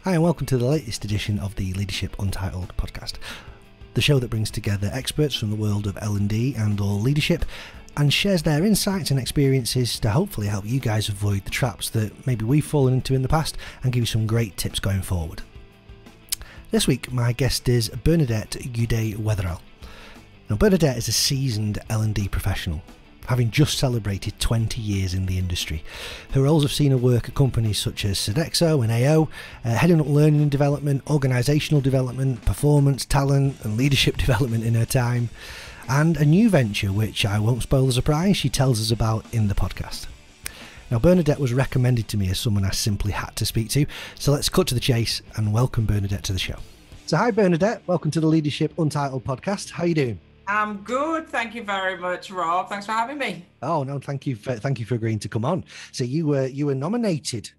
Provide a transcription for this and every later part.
Hi and welcome to the latest edition of the Leadership Untitled podcast, the show that brings together experts from the world of L&D and or leadership and shares their insights and experiences to hopefully help you guys avoid the traps that maybe we've fallen into in the past and give you some great tips going forward. This week my guest is Bernadette Ude-Wetherell. Now Bernadette is a seasoned L&D professional, having just celebrated 20 years in the industry. Her roles have seen her work at companies such as Sodexo and AO, heading up learning and development, organisational development, performance, talent and leadership development in her time, and a new venture which I won't spoil the surprise she tells us about in the podcast. Now Bernadette was recommended to me as someone I simply had to speak to, so let's cut to the chase and welcome Bernadette to the show. So hi Bernadette, welcome to the Leadership Untitled podcast. How are you doing? I'm good, thank you very much, Rob. Thanks for having me. Oh no, thank you for agreeing to come on. So you were nominated,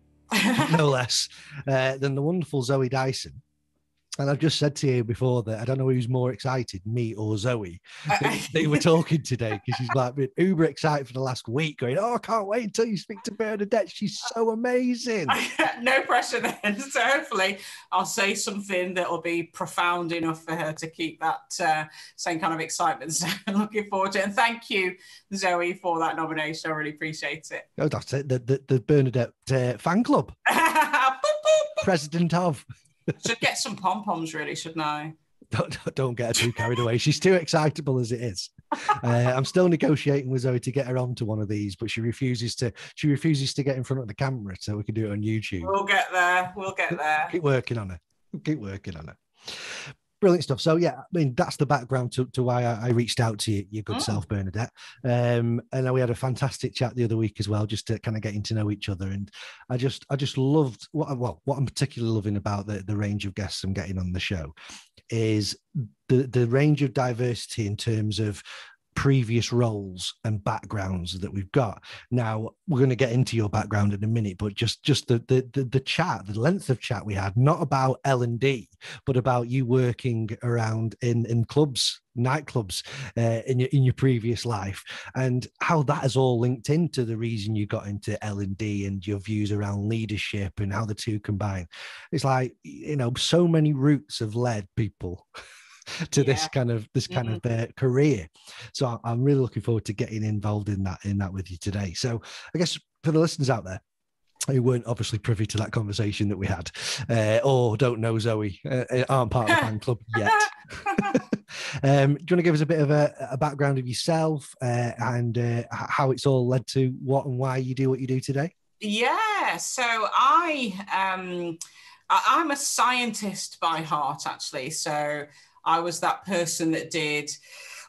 no less, than the wonderful Zoe Dyson. And I've just said to you before that I don't know who's more excited, me or Zoe. They were talking today because she's like been uber excited for the last week, going, "Oh, I can't wait until you speak to Bernadette. She's so amazing." No pressure then. So hopefully I'll say something that will be profound enough for her to keep that same kind of excitement. So I'm looking forward to it. And thank you, Zoe, for that nomination. I really appreciate it. Oh, that's it. The Bernadette fan club. President of. Should get some pom-poms, really, shouldn't I? Don't get her too carried away. She's too excitable as it is. I'm still negotiating with Zoe to get her onto one of these, but she refuses to get in front of the camera so we can do it on YouTube. We'll get there. Keep working on her. Brilliant stuff. So yeah, I mean, that's the background to why I reached out to your good self, Bernadette. And we had a fantastic chat the other week as well, just to kind of getting to know each other. And I just loved what I'm particularly loving about the range of guests I'm getting on the show is the range of diversity in terms of previous roles and backgrounds that we've got. Now we're going to get into your background in a minute, but just the chat, the length of chat we had, not about L&D, but about you working around in clubs, nightclubs, in your previous life, and how that has all linked into the reason you got into L&D and your views around leadership and how the two combine. It's like, you know, so many routes have led people to this kind of career. So I'm really looking forward to getting involved in that with you today. So I guess for the listeners out there who weren't obviously privy to that conversation that we had, or don't know Zoe, aren't part of the fan club yet. Do you want to give us a bit of a background of yourself and how it's all led to what and why you do what you do today? Yeah, so I'm a scientist by heart, actually. So I was that person that did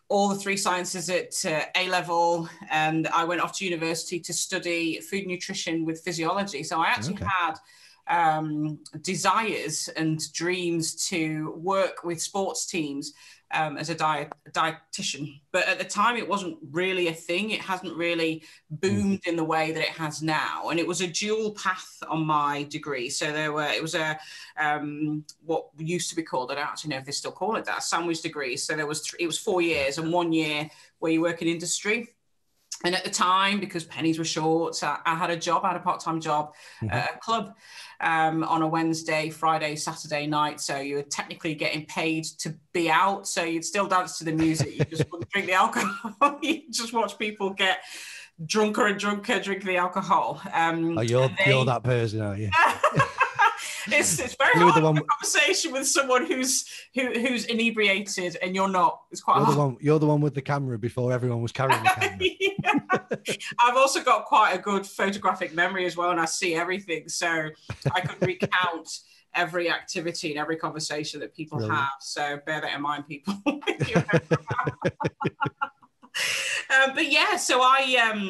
all the three sciences at A-level, and I went off to university to study food nutrition with physiology. So I actually had desires and dreams to work with sports teams as a dietitian. But at the time, it wasn't really a thing. It hasn't really boomed in the way that it has now. And it was a dual path on my degree. So it was a what used to be called, I don't actually know if they still call it that, a sandwich degree. So it was 4 years and 1 year where you work in industry. And at the time, because pennies were short, I had a part-time job at a club on a Wednesday, Friday, Saturday night. So you were technically getting paid to be out. So you'd still dance to the music. You just wouldn't drink the alcohol. You just watch people get drunker and drunker, drink the alcohol. You're that person, aren't you? It's very hard to have a conversation with someone who's inebriated and you're not. It's quite hard. You're the one with the camera before everyone was carrying the camera. I've also got quite a good photographic memory as well, and I see everything, so I could recount every activity and every conversation that people have. So bear that in mind, people. But yeah, so I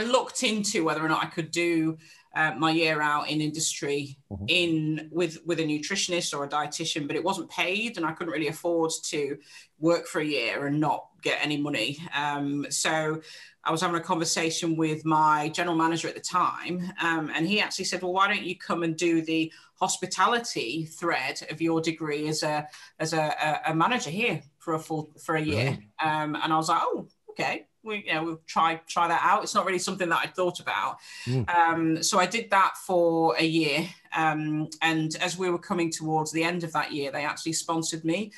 looked into whether or not I could do my year out in industry with a nutritionist or a dietitian, but it wasn't paid and I couldn't really afford to work for a year and not get any money. So I was having a conversation with my general manager at the time, and he actually said, well, why don't you come and do the hospitality thread of your degree as a manager here for a year? And I was like, oh, okay. we'll try that out. It's not really something that I thought about. So I did that for a year. And as we were coming towards the end of that year, they actually sponsored me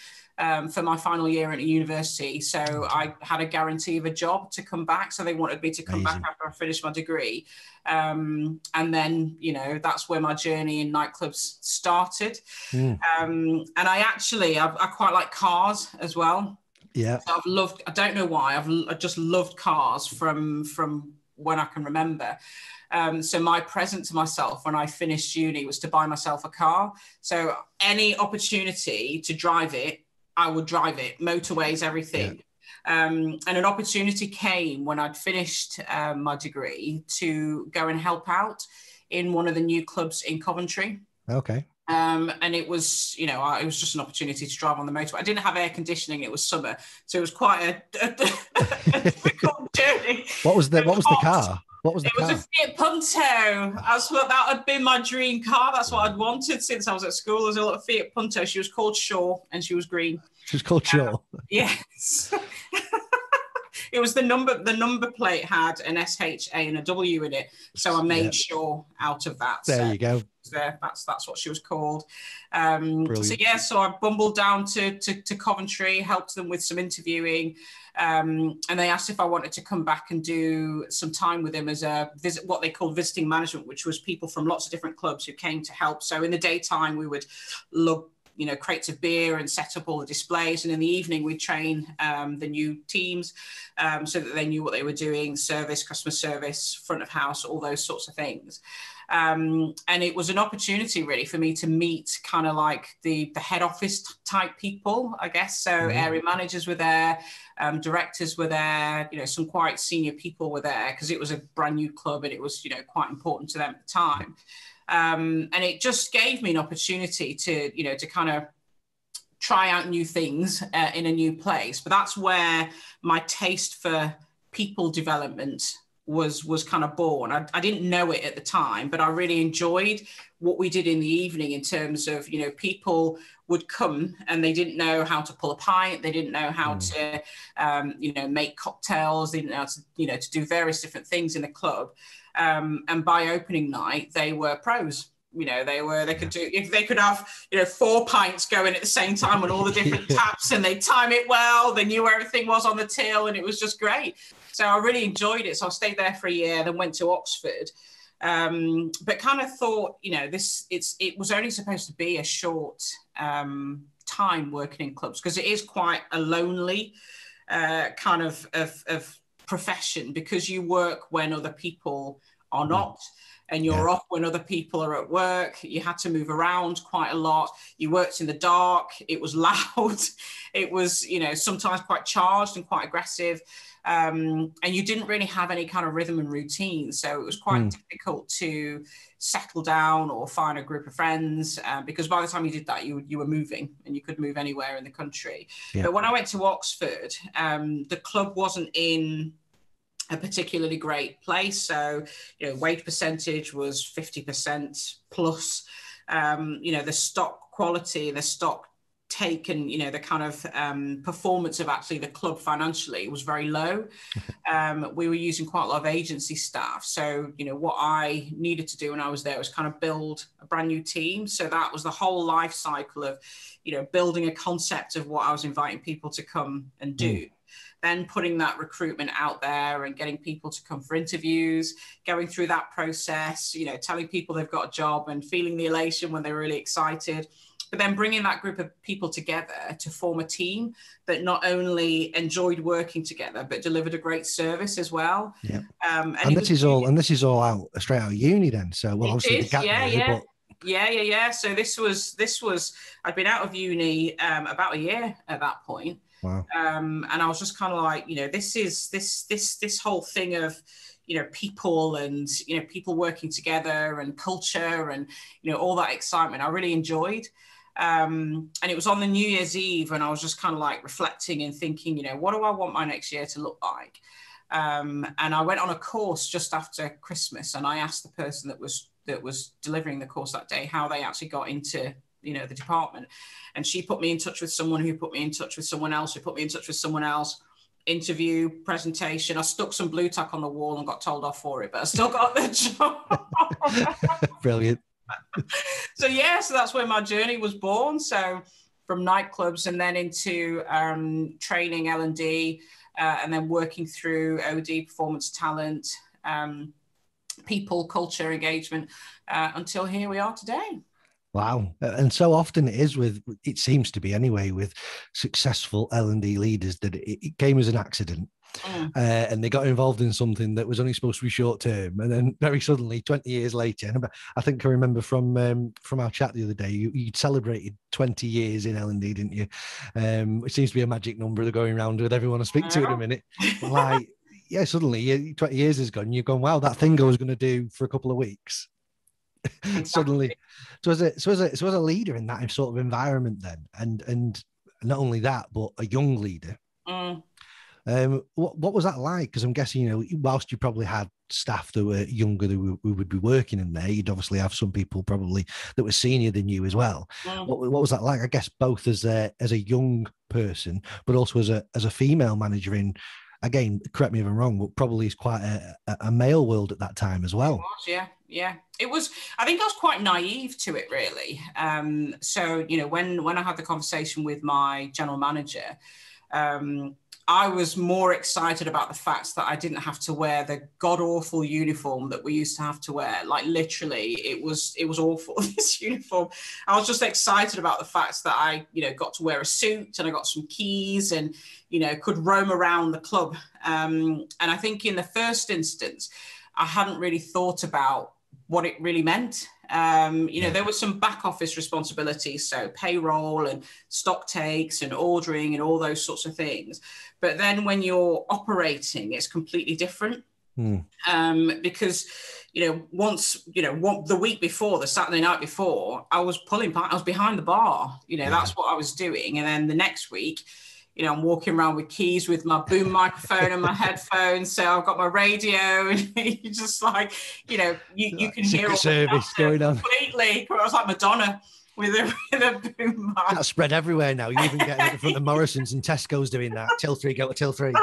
for my final year at university. So I had a guarantee of a job to come back. So they wanted me to come back after I finished my degree. And then, that's where my journey in nightclubs started. And I quite like cars as well. Yeah. So I don't know why, I just loved cars from when I can remember. So my present to myself when I finished uni was to buy myself a car. So any opportunity to drive it, I would drive it, motorways, everything. Yeah. And an opportunity came when I'd finished my degree to go and help out in one of the new clubs in Coventry. Okay. And it was, it was just an opportunity to drive on the motorway. I didn't have air conditioning. It was summer, so it was quite a difficult journey. What was the car? What was the car? It was a Fiat Punto. That had been my dream car. That's what I'd wanted since I was at school. There was a little Fiat Punto. She was called Shaw, and she was green. She was called Shaw. Yes. It was the number plate had an SHA and a W in it, so I made Shaw out of that. There you go. That's what she was called. So I bumbled down to Coventry, helped them with some interviewing, and they asked if I wanted to come back and do some time with them as what they called visiting management, which was people from lots of different clubs who came to help. So in the daytime we would look, crates of beer and set up all the displays. And in the evening, we'd train the new teams so that they knew what they were doing, service, customer service, front of house, all those sorts of things. And it was an opportunity really for me to meet kind of like the head office type people, I guess. So area managers were there, directors were there, some quite senior people were there because it was a brand new club and it was, quite important to them at the time. And it just gave me an opportunity to kind of try out new things in a new place. But that's where my taste for people development was kind of born. I didn't know it at the time, but I really enjoyed what we did in the evening in terms of, people would come and they didn't know how to pull a pint. They didn't know how to, make cocktails. They didn't know how to, to do various different things in the club. And by opening night, they were pros. They could have, 4 pints going at the same time on all the different taps, and they time it well. They knew where everything was on the till, and it was just great. So I really enjoyed it. So I stayed there for a year, then went to Oxford, but kind of thought, it was only supposed to be a short time working in clubs because it is quite a lonely kind of profession because you work when other people are not. And you're off when other people are at work. You had to move around quite a lot. You worked in the dark. It was loud. It was, sometimes quite charged and quite aggressive. And you didn't really have any kind of rhythm and routine. So it was quite difficult to settle down or find a group of friends because by the time you did that, you were moving and you could move anywhere in the country. Yeah. But when I went to Oxford, the club wasn't in a particularly great place. So, wage percentage was 50% plus, the stock quality, the stock take and, the kind of performance of actually the club financially was very low. We were using quite a lot of agency staff. So, what I needed to do when I was there was kind of build a brand new team. So that was the whole life cycle of, building a concept of what I was inviting people to come and do. Then putting that recruitment out there and getting people to come for interviews, going through that process, telling people they've got a job and feeling the elation when they're really excited, but then bringing that group of people together to form a team that not only enjoyed working together, but delivered a great service as well. Yeah. And this is all out straight out of uni then. So, well, obviously the gap year, but... Yeah. So this was, I'd been out of uni about a year at that point. Wow. And I was just kind of like, this whole thing of, people and, people working together and culture and, all that excitement I really enjoyed. And it was on the New Year's Eve and I was just kind of like reflecting and thinking, what do I want my next year to look like? And I went on a course just after Christmas and I asked the person that was delivering the course that day how they actually got into the department. And she put me in touch with someone who put me in touch with someone else who put me in touch with someone else. interview, presentation. I stuck some blue tack on the wall and got told off for it, but I still got the job. Brilliant. So that's where my journey was born. So from nightclubs and then into training L&D, and then working through OD, performance talent, people, culture, engagement, until here we are today. Wow. And so often it seems to be anyway, with successful L&D leaders, that it came as an accident. And they got involved in something that was only supposed to be short term, and then very suddenly 20 years later, and I think I remember from our chat the other day, you'd celebrated 20 years in L&D, didn't you? It seems to be a magic number they're going around with everyone I speak to in a minute. Like, yeah, suddenly 20 years has gone, you've gone, wow, that thing I was going to do for a couple of weeks. Exactly. Suddenly, so as a leader in that sort of environment then, and not only that, but a young leader, what was that like? Because I'm guessing, whilst you probably had staff that were younger who would be working in there, you'd obviously have some people probably that were senior than you as well. What was that like? I guess both as a young person, but also as a female manager in, again, correct me if I'm wrong, but probably is quite a male world at that time as well. Yeah. It was, I think I was quite naive to it, really. So, when I had the conversation with my general manager, I was more excited about the fact that I didn't have to wear the god-awful uniform that we used to have to wear. Like, literally, it was awful, this uniform. I was just excited about the fact that I, got to wear a suit and I got some keys and, could roam around the club. And I think in the first instance, I hadn't really thought about what it really meant. There were some back office responsibilities, so payroll and stock takes and ordering and all those sorts of things. But then when you're operating, it's completely different. Because, the week before, the Saturday night before, I was behind the bar, that's what I was doing. And then the next week, I'm walking around with keys with my boom microphone and my headphones. So I've got my radio, and you just like, you can hear all service going on completely. I was like Madonna with a boom mic. That's spread everywhere now. You even get at the front of Morrison's and Tesco's doing that. Till 3, go to till 3.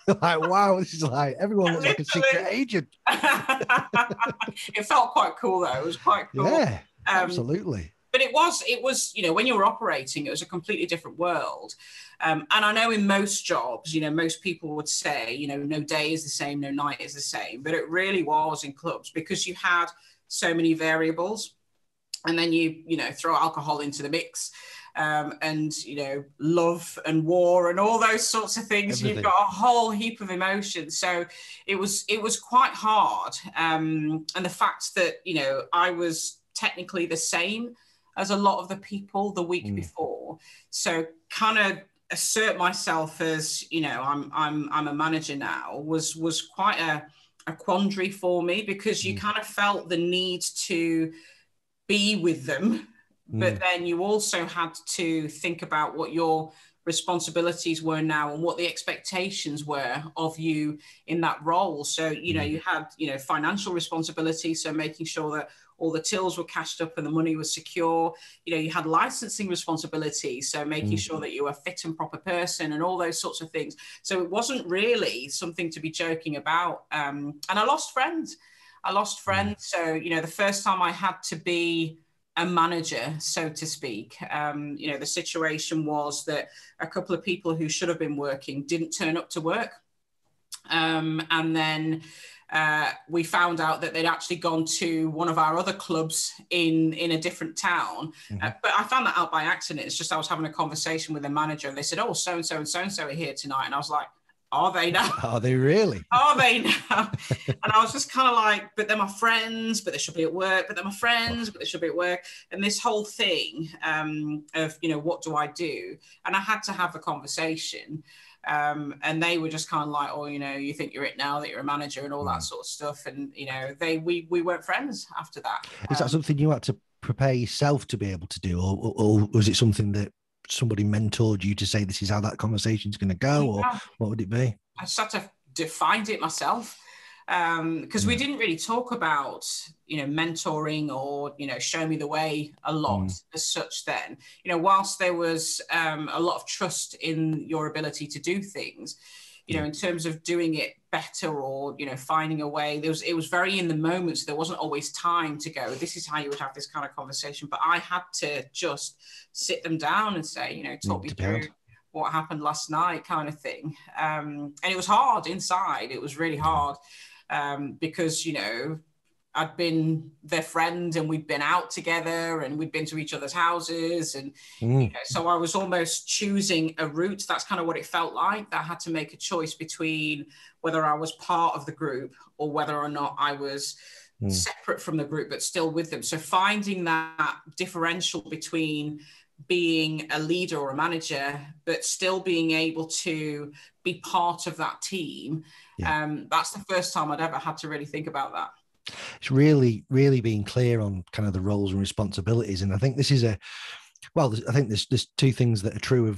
Like, wow, this is like, everyone looks like a secret agent. It felt quite cool though. It was quite cool. Yeah, absolutely. But it was, when you were operating, it was a completely different world. And I know in most jobs, most people would say, no day is the same, no night is the same. But it really was in clubs, because you had so many variables. And then you throw alcohol into the mix, and, love and war and all those sorts of things. Everything. You've got a whole heap of emotions. So it was quite hard. And the fact that, I was technically the same as a lot of the people the week before. So kind of assert myself as, I'm a manager now was quite a quandary for me, because you kind of felt the need to be with them, but then you also had to think about what your responsibilities were now and what the expectations were of you in that role. So, you had, financial responsibility. So making sure that all the tills were cashed up and the money was secure. You had licensing responsibility. So making sure that you were a fit and proper person and all those sorts of things. So it wasn't really something to be joking about. And I lost friends. So, the first time I had to be a manager, so to speak, the situation was that a couple of people who should have been working didn't turn up to work. And then we found out that they'd actually gone to one of our other clubs in a different town. But I found that out by accident. It's just I was having a conversation with the manager and they said, oh, so-and-so and so-and-so are here tonight. And I was like, are they now? Are they really? Are they now? And I was just kind of like, but they're my friends, but they should be at work, but they're my friends, but they should be at work. And this whole thing of, what do I do? And I had to have a conversation. And they were just kind of like, oh, you think you're it now, that you're a manager and all that sort of stuff. And, we weren't friends after that. Is that something you had to prepare yourself to be able to do? Or was it something that somebody mentored you to say this is how that conversation's going to go, or what would it be? I just had to find it myself. because we didn't really talk about, mentoring or, show me the way a lot as such then. Whilst there was a lot of trust in your ability to do things, in terms of doing it better or, finding a way, it was very in the moment. So there wasn't always time to go, this is how you would have this kind of conversation. But I had to just sit them down and say, talk me through what happened last night kind of thing. And it was hard inside. It was really hard because, I'd been their friend and we'd been out together and we'd been to each other's houses. And so I was almost choosing a route. That's kind of what it felt like. That I had to make a choice between whether I was part of the group or whether or not I was separate from the group, but still with them. So finding that differential between being a leader or a manager, but still being able to be part of that team. That's the first time I'd ever had to really think about that. It's really, really being clear on kind of the roles and responsibilities. And I think this is I think there's two things that are true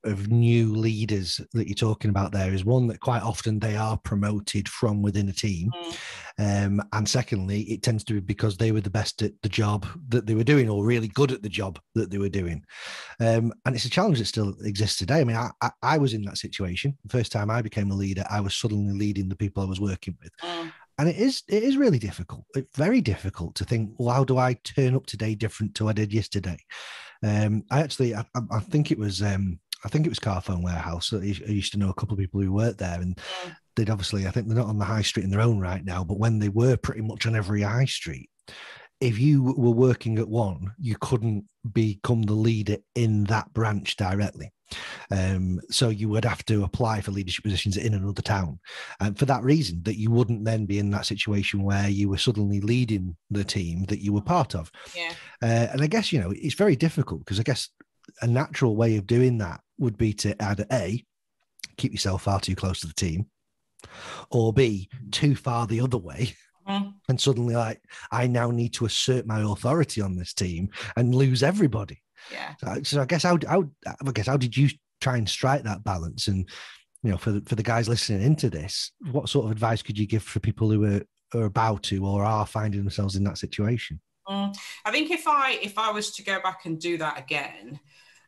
of new leaders that you're talking about there. Is one, that quite often they are promoted from within a team. And secondly, it tends to be because they were the best at the job that they were doing or really good at the job that they were doing. And it's a challenge that still exists today. I mean, I was in that situation. The first time I became a leader, I was suddenly leading the people I was working with. And it is really difficult. It's very difficult to think, well, how do I turn up today different to what I did yesterday? I think it was Carphone Warehouse. I used to know a couple of people who worked there, and they'd obviously, I think they're not on the high street in their own right now, but when they were pretty much on every high street, if you were working at one, you couldn't become the leader in that branch directly. So you would have to apply for leadership positions in another town. And for that reason, that you wouldn't then be in that situation where you were suddenly leading the team that you were part of. And I guess, it's very difficult because I guess a natural way of doing that would be to either A, keep yourself far too close to the team, or B, too far the other way. And suddenly, I now need to assert my authority on this team and lose everybody. So I guess how did you try and strike that balance? And for the guys listening into this, what sort of advice could you give for people who are about to or are finding themselves in that situation? I think if I was to go back and do that again,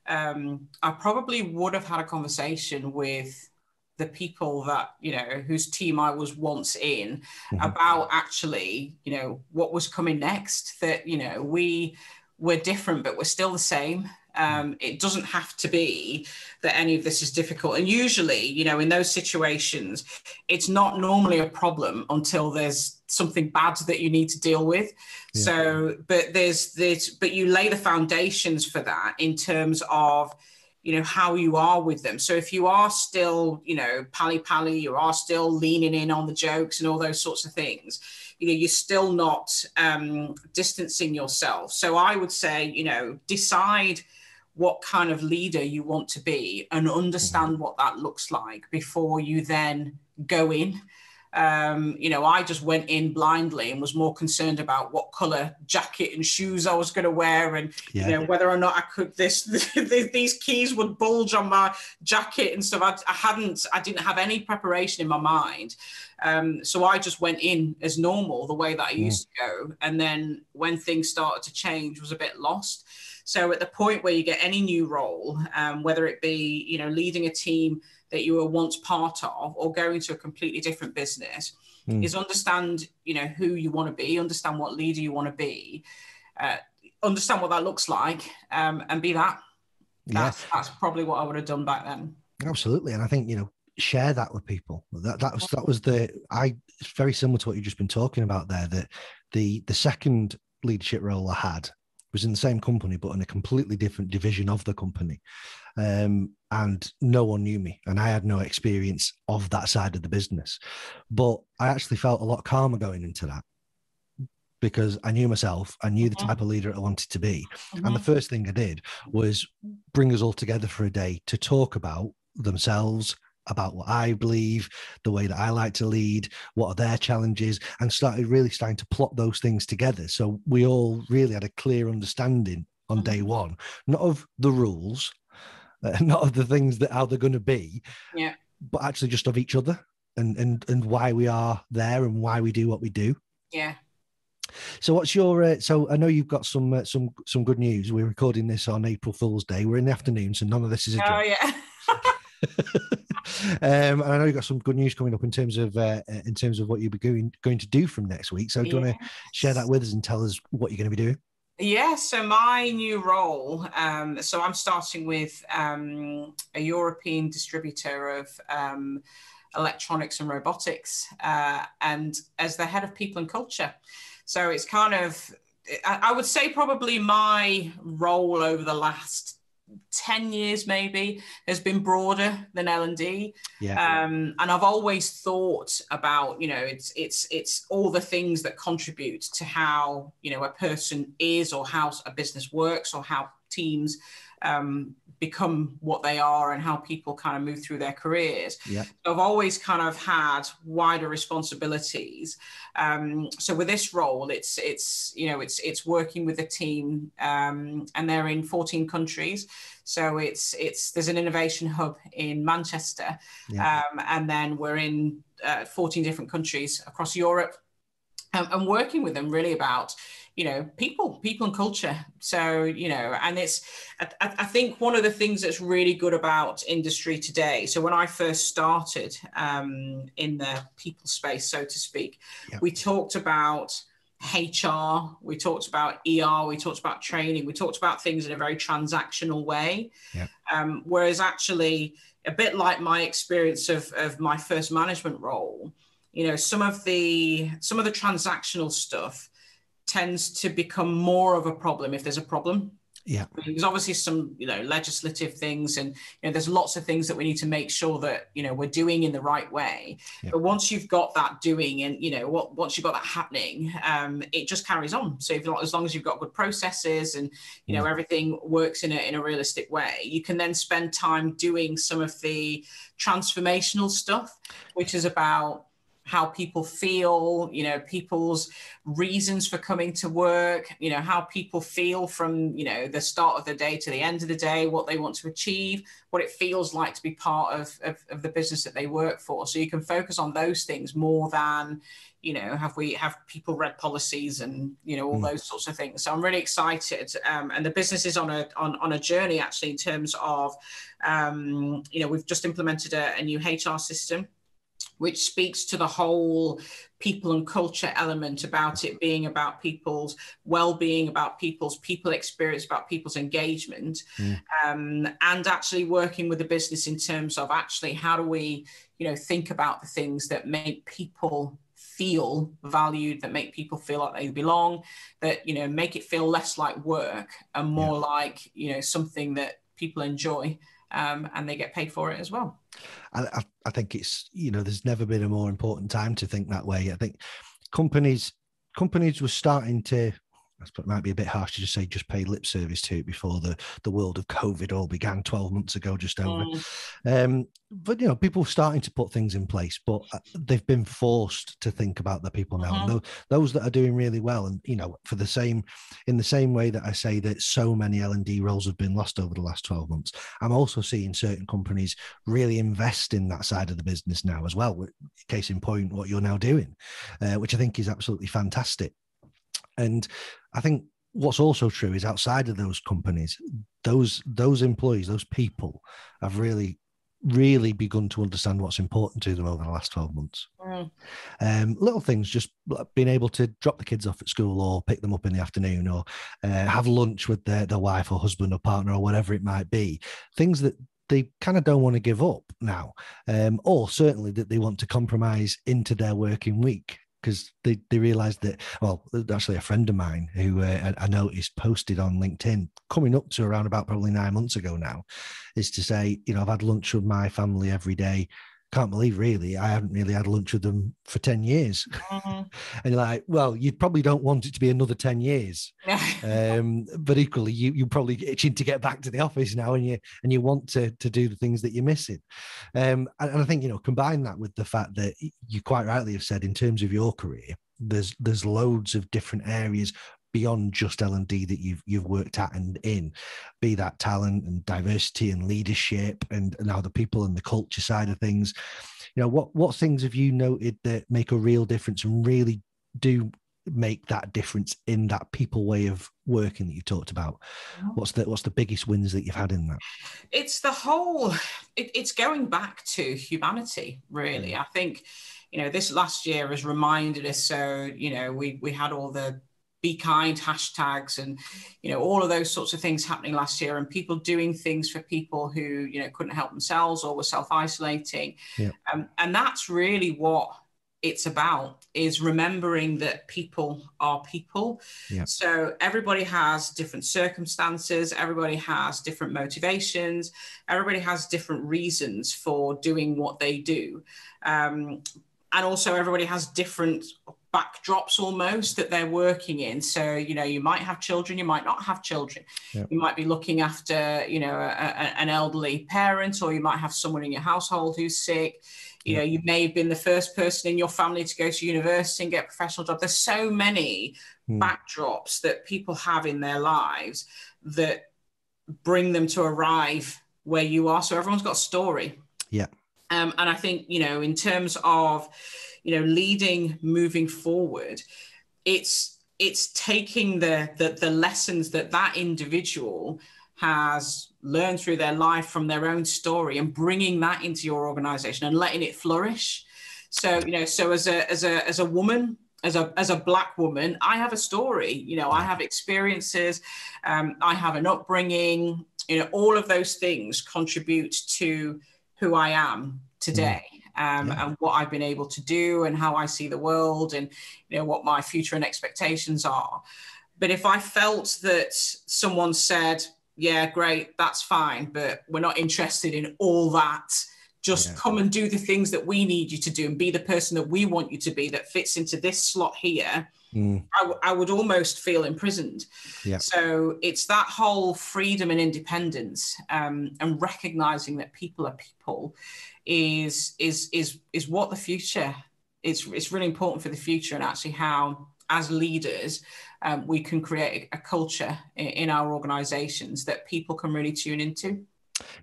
I probably would have had a conversation with the people that, whose team I was once in about actually, what was coming next, that, we were different, but we're still the same. It doesn't have to be that any of this is difficult. And usually, in those situations, it's not normally a problem until there's something bad that you need to deal with. So, but but you lay the foundations for that in terms of, how you are with them. So if you are still, pally, you are still leaning in on the jokes and all those sorts of things, you're still not distancing yourself. So I would say, decide what kind of leader you want to be and understand what that looks like before you then go in. I just went in blindly and was more concerned about what color jacket and shoes I was going to wear, and whether or not I could these keys would bulge on my jacket and stuff. I didn't have any preparation in my mind, so I just went in as normal, the way that I used to go, and then when things started to change, was a bit lost. So at the point where you get any new role, whether it be leading a team that you were once part of or going to a completely different business, is understand, who you want to be, understand what leader you want to be, understand what that looks like, and be that. That's probably what I would have done back then. Absolutely. And I think, share that with people. That was it's very similar to what you've just been talking about there, that the second leadership role I had was in the same company, but in a completely different division of the company. And no one knew me, and I had no experience of that side of the business. But I actually felt a lot calmer going into that because I knew myself, I knew the type of leader I wanted to be. And the first thing I did was bring us all together for a day to talk about themselves, about what I believe, the way that I like to lead, what are their challenges, and starting to plot those things together. So we all really had a clear understanding on day one, not of the rules, not of the things that how they're going to be, but actually just of each other and why we are there and why we do what we do. Yeah. So what's your, so I know you've got some good news. We're recording this on April Fool's Day. We're in the afternoon, so none of this is a joke. Oh, yeah. And I know you've got some good news coming up in terms of what you'll be going to do from next week. So do you want to share that with us and tell us what you're going to be doing? Yeah, so my new role, so I'm starting with a European distributor of electronics and robotics, and as the head of people and culture. So it's kind of, I would say probably my role over the last 10 years maybe has been broader than L&D. Yeah. And I've always thought about, it's all the things that contribute to how, a person is, or how a business works, or how teams become what they are, and how people kind of move through their careers. Yeah. So I've always kind of had wider responsibilities. So with this role, it's working with a team, and they're in 14 countries. So there's an innovation hub in Manchester, and then we're in 14 different countries across Europe, and working with them really about people and culture. So, and I think one of the things that's really good about industry today. So when I first started in the people space, so to speak, we talked about HR, we talked about ER, we talked about training, we talked about things in a very transactional way. Whereas actually, a bit like my experience of my first management role, some of the transactional stuff tends to become more of a problem if there's a problem. Yeah. There's obviously some, legislative things, and there's lots of things that we need to make sure that, we're doing in the right way. Yeah. But once you've got that doing, and once you've got that happening, it just carries on. So as long as you've got good processes, and everything works in a realistic way, you can then spend time doing some of the transformational stuff, which is about how people feel, people's reasons for coming to work, how people feel from, the start of the day to the end of the day, what they want to achieve, what it feels like to be part of the business that they work for. So you can focus on those things more than, have people read policies and, all those sorts of things. So I'm really excited. And the business is on a journey, actually, in terms of, we've just implemented a new HR system, which speaks to the whole people and culture element, about it being about people's well-being, about people's people experience, about people's engagement, and actually working with the business in terms of actually how do we, think about the things that make people feel valued, that make people feel like they belong, that, make it feel less like work and more like, something that people enjoy. And they get paid for it as well. I think it's, there's never been a more important time to think that way. I think companies were starting to, it might be a bit harsh to just pay lip service to it before the world of COVID all began 12 months ago, just over. But, people are starting to put things in place, but they've been forced to think about the people now. And those that are doing really well, and, in the same way that I say that so many L&D roles have been lost over the last 12 months, I'm also seeing certain companies really invest in that side of the business now as well. Case in point, what you're now doing, which I think is absolutely fantastic. And I think what's also true is, outside of those companies, those employees, those people have really begun to understand what's important to them over the last 12 months. Little things, just being able to drop the kids off at school, or pick them up in the afternoon, or have lunch with their wife or husband or partner, or whatever it might be. Things that they kind of don't want to give up now, or certainly that they want to compromise into their working week. Because they realised that, well, actually a friend of mine who I noticed posted on LinkedIn, coming up to around about probably 9 months ago now, is to say, I've had lunch with my family every day. Can't believe, really, I haven't really had lunch with them for 10 years. And you're like, well, you probably don't want it to be another 10 years. But equally, you're probably itching to get back to the office now, and you want to do the things that you're missing. And I think, combine that with the fact that you quite rightly have said, in terms of your career, there's loads of different areas beyond just L&D that you've worked at and in, be that talent and diversity and leadership and now the people and the culture side of things. You know, what things have you noted that make a real difference and really do make that difference in that people way of working that you talked about? What's the biggest wins that you've had in that? It's the whole, it's going back to humanity, really. I think, you know, this last year has reminded us. So, you know, we had all the be kind hashtags and, you know, all of those sorts of things happening last year, and people doing things for people who, you know, couldn't help themselves or were self-isolating. Yeah. And that's really what it's about, is remembering that people are people. Yeah. So everybody has different circumstances, everybody has different motivations, everybody has different reasons for doing what they do. And also everybody has different backdrops almost that they're working in. So, you know, you might have children, you might not have children. Yep. You might be looking after, you know, an elderly parent, or you might have someone in your household who's sick. You know, you may have been the first person in your family to go to university and get a professional job. There's so many backdrops that people have in their lives that bring them to arrive where you are. So everyone's got a story. Yeah. And I think, you know, in terms of, you know, leading, moving forward, it's taking the lessons that individual has learned through their life from their own story and bringing that into your organization and letting it flourish. So, you know, so as a woman, as a Black woman, I have a story, you know, I have experiences, I have an upbringing, you know, all of those things contribute to who I am today. And what I've been able to do and how I see the world and, you know, what my future and expectations are. But if I felt that someone said, yeah, great, that's fine, but we're not interested in all that, just come and do the things that we need you to do and be the person that we want you to be that fits into this slot here, I would almost feel imprisoned. Yeah. So it's that whole freedom and independence and recognizing that people are people is what the future is. It's really important for the future, and actually how, as leaders, we can create a culture in our organizations that people can really tune into.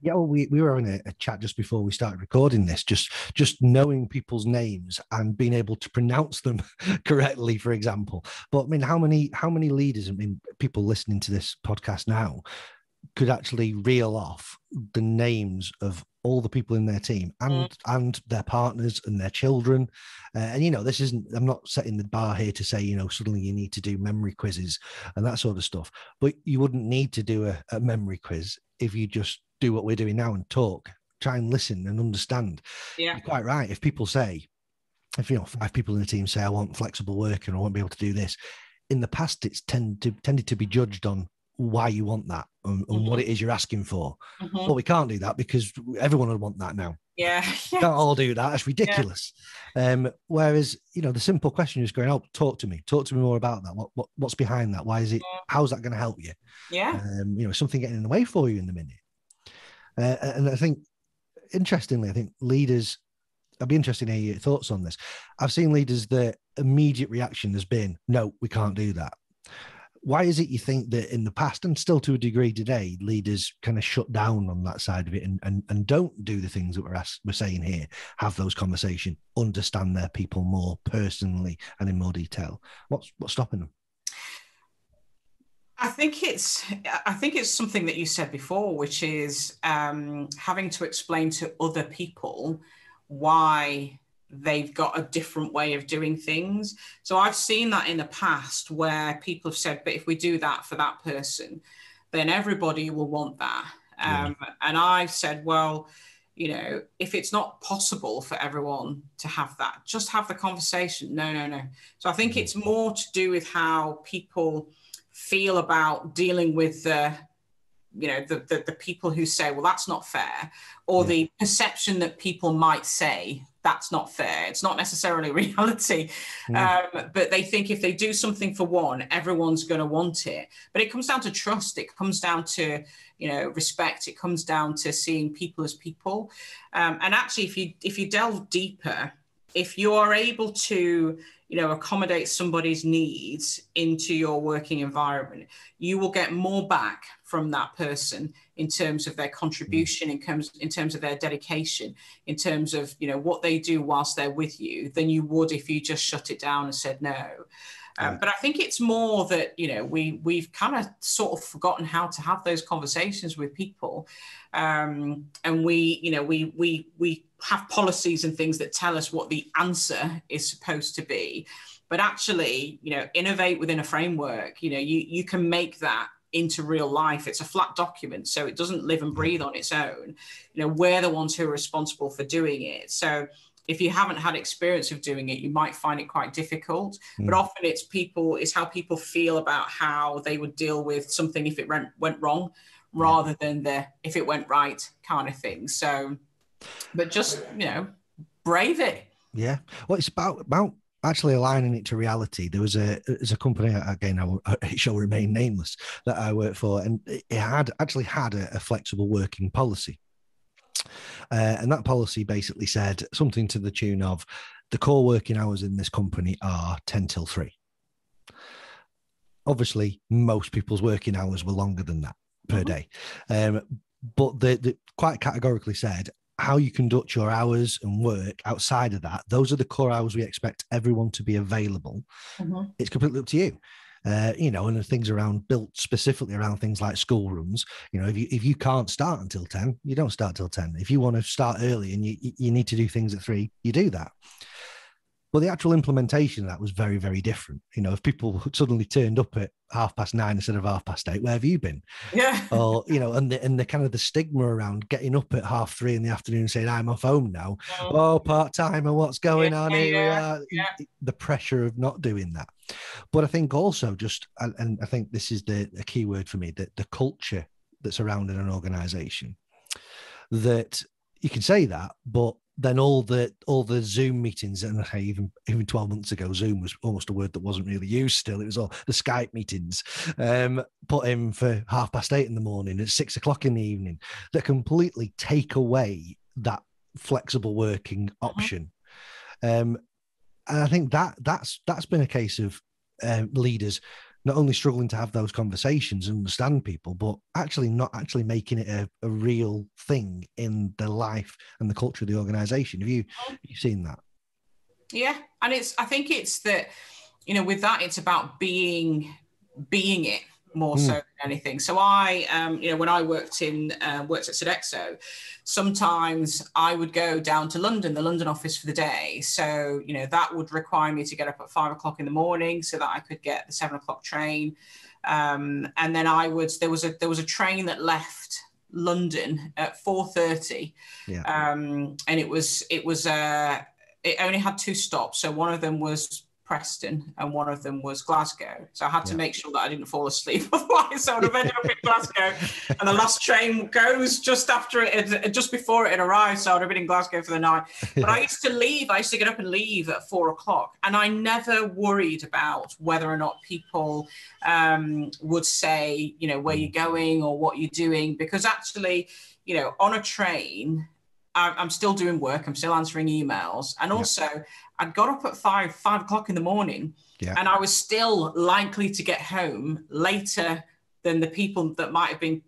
Yeah, well, we were having a chat just before we started recording this, just knowing people's names and being able to pronounce them correctly, for example. But I mean, how many leaders, I mean, people listening to this podcast now could actually reel off the names of all the people in their team and their partners and their children. And, you know, this isn't, I'm not setting the bar here to say, you know, suddenly you need to do memory quizzes and that sort of stuff, but you wouldn't need to do a memory quiz if you just do what we're doing now and talk, try and listen and understand. Yeah. You're quite right. If people say, if, you know, 5 people in the team say, I want flexible work and I won't be able to do this, in the past, it's tended to be judged on why you want that and what it is you're asking for. But we can't do that because everyone would want that now. Yeah. Can't all do that. It's ridiculous. Yeah. Whereas, you know, the simple question is going, oh, talk to me more about that. What's behind that? Why is it, how's that going to help you? Yeah. You know, something getting in the way for you in the minute. And I think, interestingly, I think leaders, I'd be interested to hear your thoughts on this. I've seen leaders, the immediate reaction has been, no, we can't do that. Why is it you think that in the past, and still to a degree today, leaders kind of shut down on that side of it and don't do the things that we're saying here, have those conversations, understand their people more personally and in more detail? What's stopping them? I think it's something that you said before, which is having to explain to other people why they've got a different way of doing things. So I've seen that in the past where people have said, but if we do that for that person, then everybody will want that. And I've said, well, you know, if it's not possible for everyone to have that, just have the conversation. No. So I think it's more to do with how people feel about dealing with the people who say, well, that's not fair, or the perception that people might say that's not fair. It's not necessarily reality, but they think if they do something for one, everyone's going to want it. But it comes down to trust. It comes down to, you know, respect. It comes down to seeing people as people. And actually, if you delve deeper if you are able to, accommodate somebody's needs into your working environment, you will get more back from that person in terms of their contribution, in terms of their dedication, in terms of, what they do whilst they're with you, than you would if you just shut it down and said no. But I think it's more that, we've kind of sort of forgotten how to have those conversations with people. And we have policies and things that tell us what the answer is supposed to be. But actually, innovate within a framework, you can make that into real life. It's a flat document, so it doesn't live and breathe on its own. We're the ones who are responsible for doing it. So if you haven't had experience of doing it, you might find it quite difficult. But often it's how people feel about how they would deal with something if it went wrong, rather than the if it went right kind of thing. So, but just, brave it. Yeah. Well, it's about actually aligning it to reality. There's a company, again, it shall remain nameless, that I work for, and it had a flexible working policy. And that policy basically said something to the tune of, the core working hours in this company are 10 till 3. Obviously, most people's working hours were longer than that per day. But they quite categorically said, how you conduct your hours and work outside of that, those are the core hours we expect everyone to be available. It's completely up to you. And the things built specifically around things like schoolrooms. If you can't start until 10, you don't start till 10. If you want to start early and you need to do things at 3, you do that. But the actual implementation of that was very, very different. If people suddenly turned up at 9:30 instead of 8:30, where have you been? Yeah. Or, and the kind of the stigma around getting up at 3:30 in the afternoon and saying, I'm off home now. Oh, part-timer, what's going on? Here we are. The pressure of not doing that. But I think also and I think this is the key word for me, that the culture that's surrounding an organization, that you can say that, but then all the Zoom meetings, and even 12 months ago, Zoom was almost a word that wasn't really used still. It was all the Skype meetings, put in for 8:30 in the morning, at 6 o'clock in the evening, that completely take away that flexible working option. And I think that's been a case of leaders not only struggling to have those conversations and understand people, but actually not actually making it a real thing in the life and the culture of the organization. Have you seen that? Yeah. And I think it's that, with that, it's about being it more so than anything. So I, when I worked at Sodexo, sometimes I would go down to the London office for the day. So, that would require me to get up at 5 o'clock in the morning so that I could get the 7 o'clock train. And then there was a train that left London at 4:30. Yeah. And it only had 2 stops. So one of them was Preston and one of them was Glasgow. So I had to make sure that I didn't fall asleep. Otherwise I would have ended up in Glasgow. And the last train goes just before it had arrived. So I would have been in Glasgow for the night. But I used to get up and leave at 4 o'clock. And I never worried about whether or not people would say, where you're going or what you're doing. Because actually, on a train, I'm still doing work. I'm still answering emails. And also I'd got up at 5 o'clock in the morning and I was still likely to get home later than the people that might have been,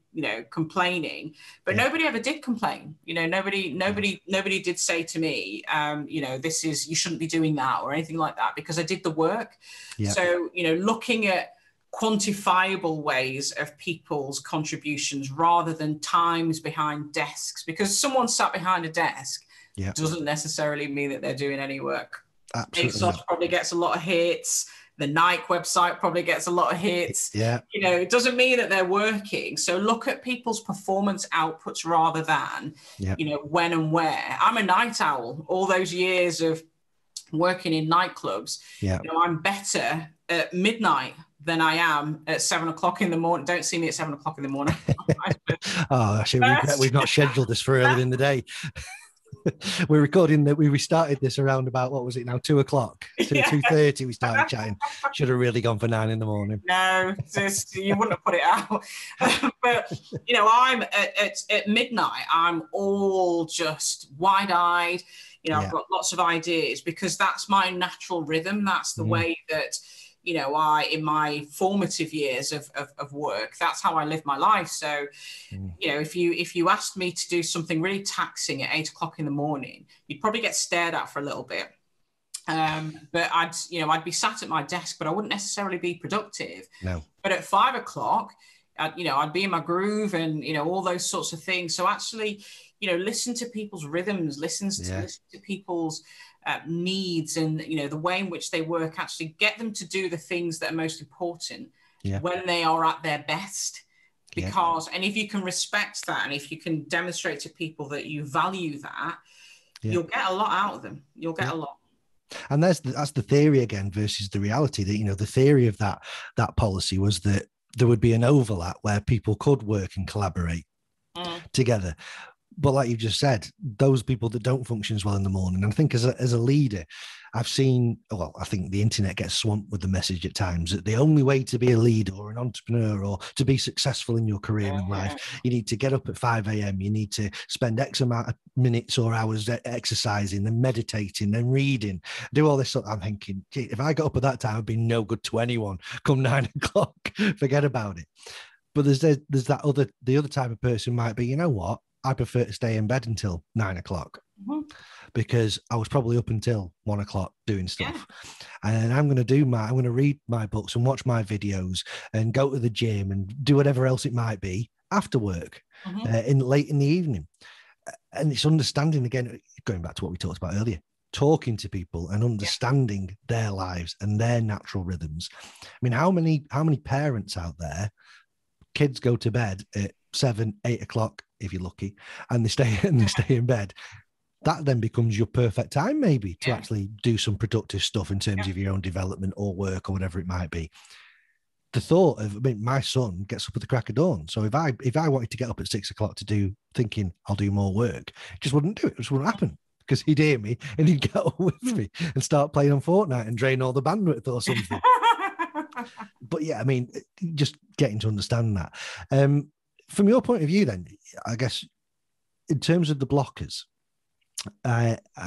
complaining, but nobody ever did complain. Nobody did say to me, you shouldn't be doing that or anything like that, because I did the work. Yeah. So, looking at quantifiable ways of people's contributions rather than times behind desks, because someone sat behind a desk doesn't necessarily mean that they're doing any work. Absolutely. ASOS probably gets a lot of hits. The Nike website probably gets a lot of hits. Yeah. It doesn't mean that they're working. So look at people's performance outputs rather than, when and where. I'm a night owl. All those years of working in nightclubs, I'm better at midnight than I am at 7 o'clock in the morning. Don't see me at 7 o'clock in the morning. Oh, actually, we've not scheduled this for earlier in the day. We're recording that we started this around about, what was it now, 2 o'clock? 2:30 we started chatting. Should have really gone for 9 in the morning. No, you wouldn't have put it out. But, I'm at midnight, I'm all just wide-eyed. You know, I've got lots of ideas, because that's my natural rhythm. That's the way that, you know, in my formative years of work, that's how I live my life. So, you know, if you asked me to do something really taxing at 8 o'clock in the morning, you'd probably get stared at for a little bit. But I'd be sat at my desk, but I wouldn't necessarily be productive. No. But at 5 o'clock, I'd be in my groove, and, you know, all those sorts of things. So actually, you know, listen to people's rhythms, listen to people's needs, and, you know, the way in which they work. Actually get them to do the things that are most important when they are at their best. Because, and if you can respect that, and if you can demonstrate to people that you value that, you'll get a lot out of them. You'll get a lot. And that's the theory again versus the reality. That, you know, the theory of that policy was that there would be an overlap where people could work and collaborate together. But like you just said, those people that don't function as well in the morning, and I think as a leader, I think the internet gets swamped with the message at times that the only way to be a leader or an entrepreneur or to be successful in your career in life, you need to get up at 5 a.m. You need to spend X amount of minutes or hours exercising, then meditating, then reading, do all this stuff. I'm thinking, gee, if I got up at that time, I'd be no good to anyone. Come 9 o'clock, forget about it. But there's the other type of person might be, you know what? I prefer to stay in bed until 9 o'clock because I was probably up until 1 o'clock doing stuff. And I'm going to read my books and watch my videos and go to the gym and do whatever else it might be after work late in the evening. And it's understanding, again, going back to what we talked about earlier, talking to people and understanding their lives and their natural rhythms. I mean, how many parents out there, kids go to bed at 7, 8 o'clock, if you're lucky, and they stay in bed. That then becomes your perfect time, maybe, to actually do some productive stuff in terms of your own development or work or whatever it might be. The thought of, I mean, my son gets up at the crack of dawn. So if I wanted to get up at 6 o'clock to do, thinking I'll do more work, just wouldn't do it. It just wouldn't happen, because he'd hear me and he'd get up with me and start playing on Fortnite and drain all the bandwidth or something. But yeah, I mean, just getting to understand that. From your point of view, then, I guess, in terms of the blockers,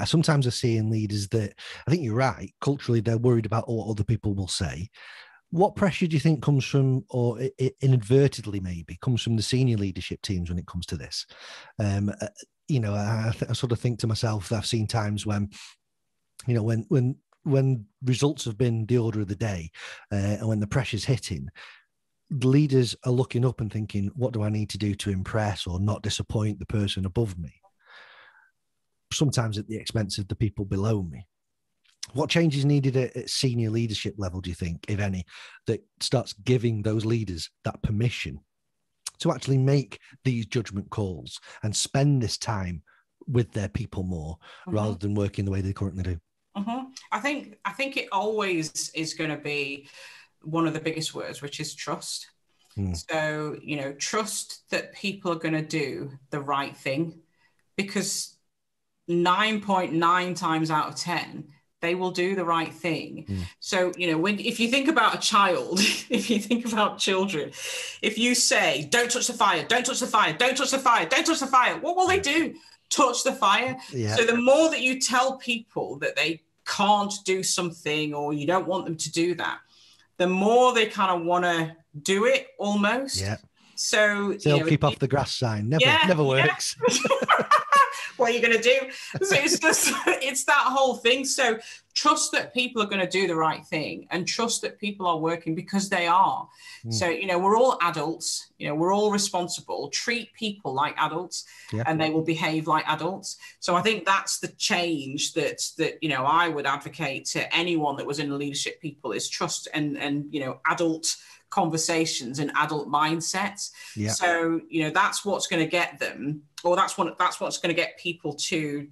sometimes I see in leaders that, I think you're right, culturally they're worried about what other people will say. What pressure do you think comes from, or inadvertently maybe, comes from the senior leadership teams when it comes to this? You know, I sort of think to myself that I've seen times when, you know, when results have been the order of the day, and when the pressure's hitting, the leaders are looking up and thinking, what do I need to do to impress or not disappoint the person above me? Sometimes at the expense of the people below me. What change is needed at senior leadership level, do you think, if any, that starts giving those leaders that permission to actually make these judgment calls and spend this time with their people more rather than working the way they currently do? I think it always is going to be one of the biggest words, which is trust. So, you know, trust that people are going to do the right thing, because 9.9 times out of 10, they will do the right thing. So, you know, if you think about a child, if you think about children, if you say, don't touch the fire, don't touch the fire, don't touch the fire, don't touch the fire, what will they do? Touch the fire. So the more that you tell people that they can't do something, or you don't want them to do that, the more they kind of want to do it almost. So they'll keep off the grass sign. Never works. What are you going to do? So it's that whole thing. So trust that people are going to do the right thing, and trust that people are working, because they are. So, you know, we're all adults, you know, we're all responsible. Treat people like adults and they will behave like adults. So I think that's the change that, you know, I would advocate to anyone that was in leadership people, is trust and, you know, adult conversations and adult mindsets. So, you know, that's what's going to get them, or that's what's going to get people to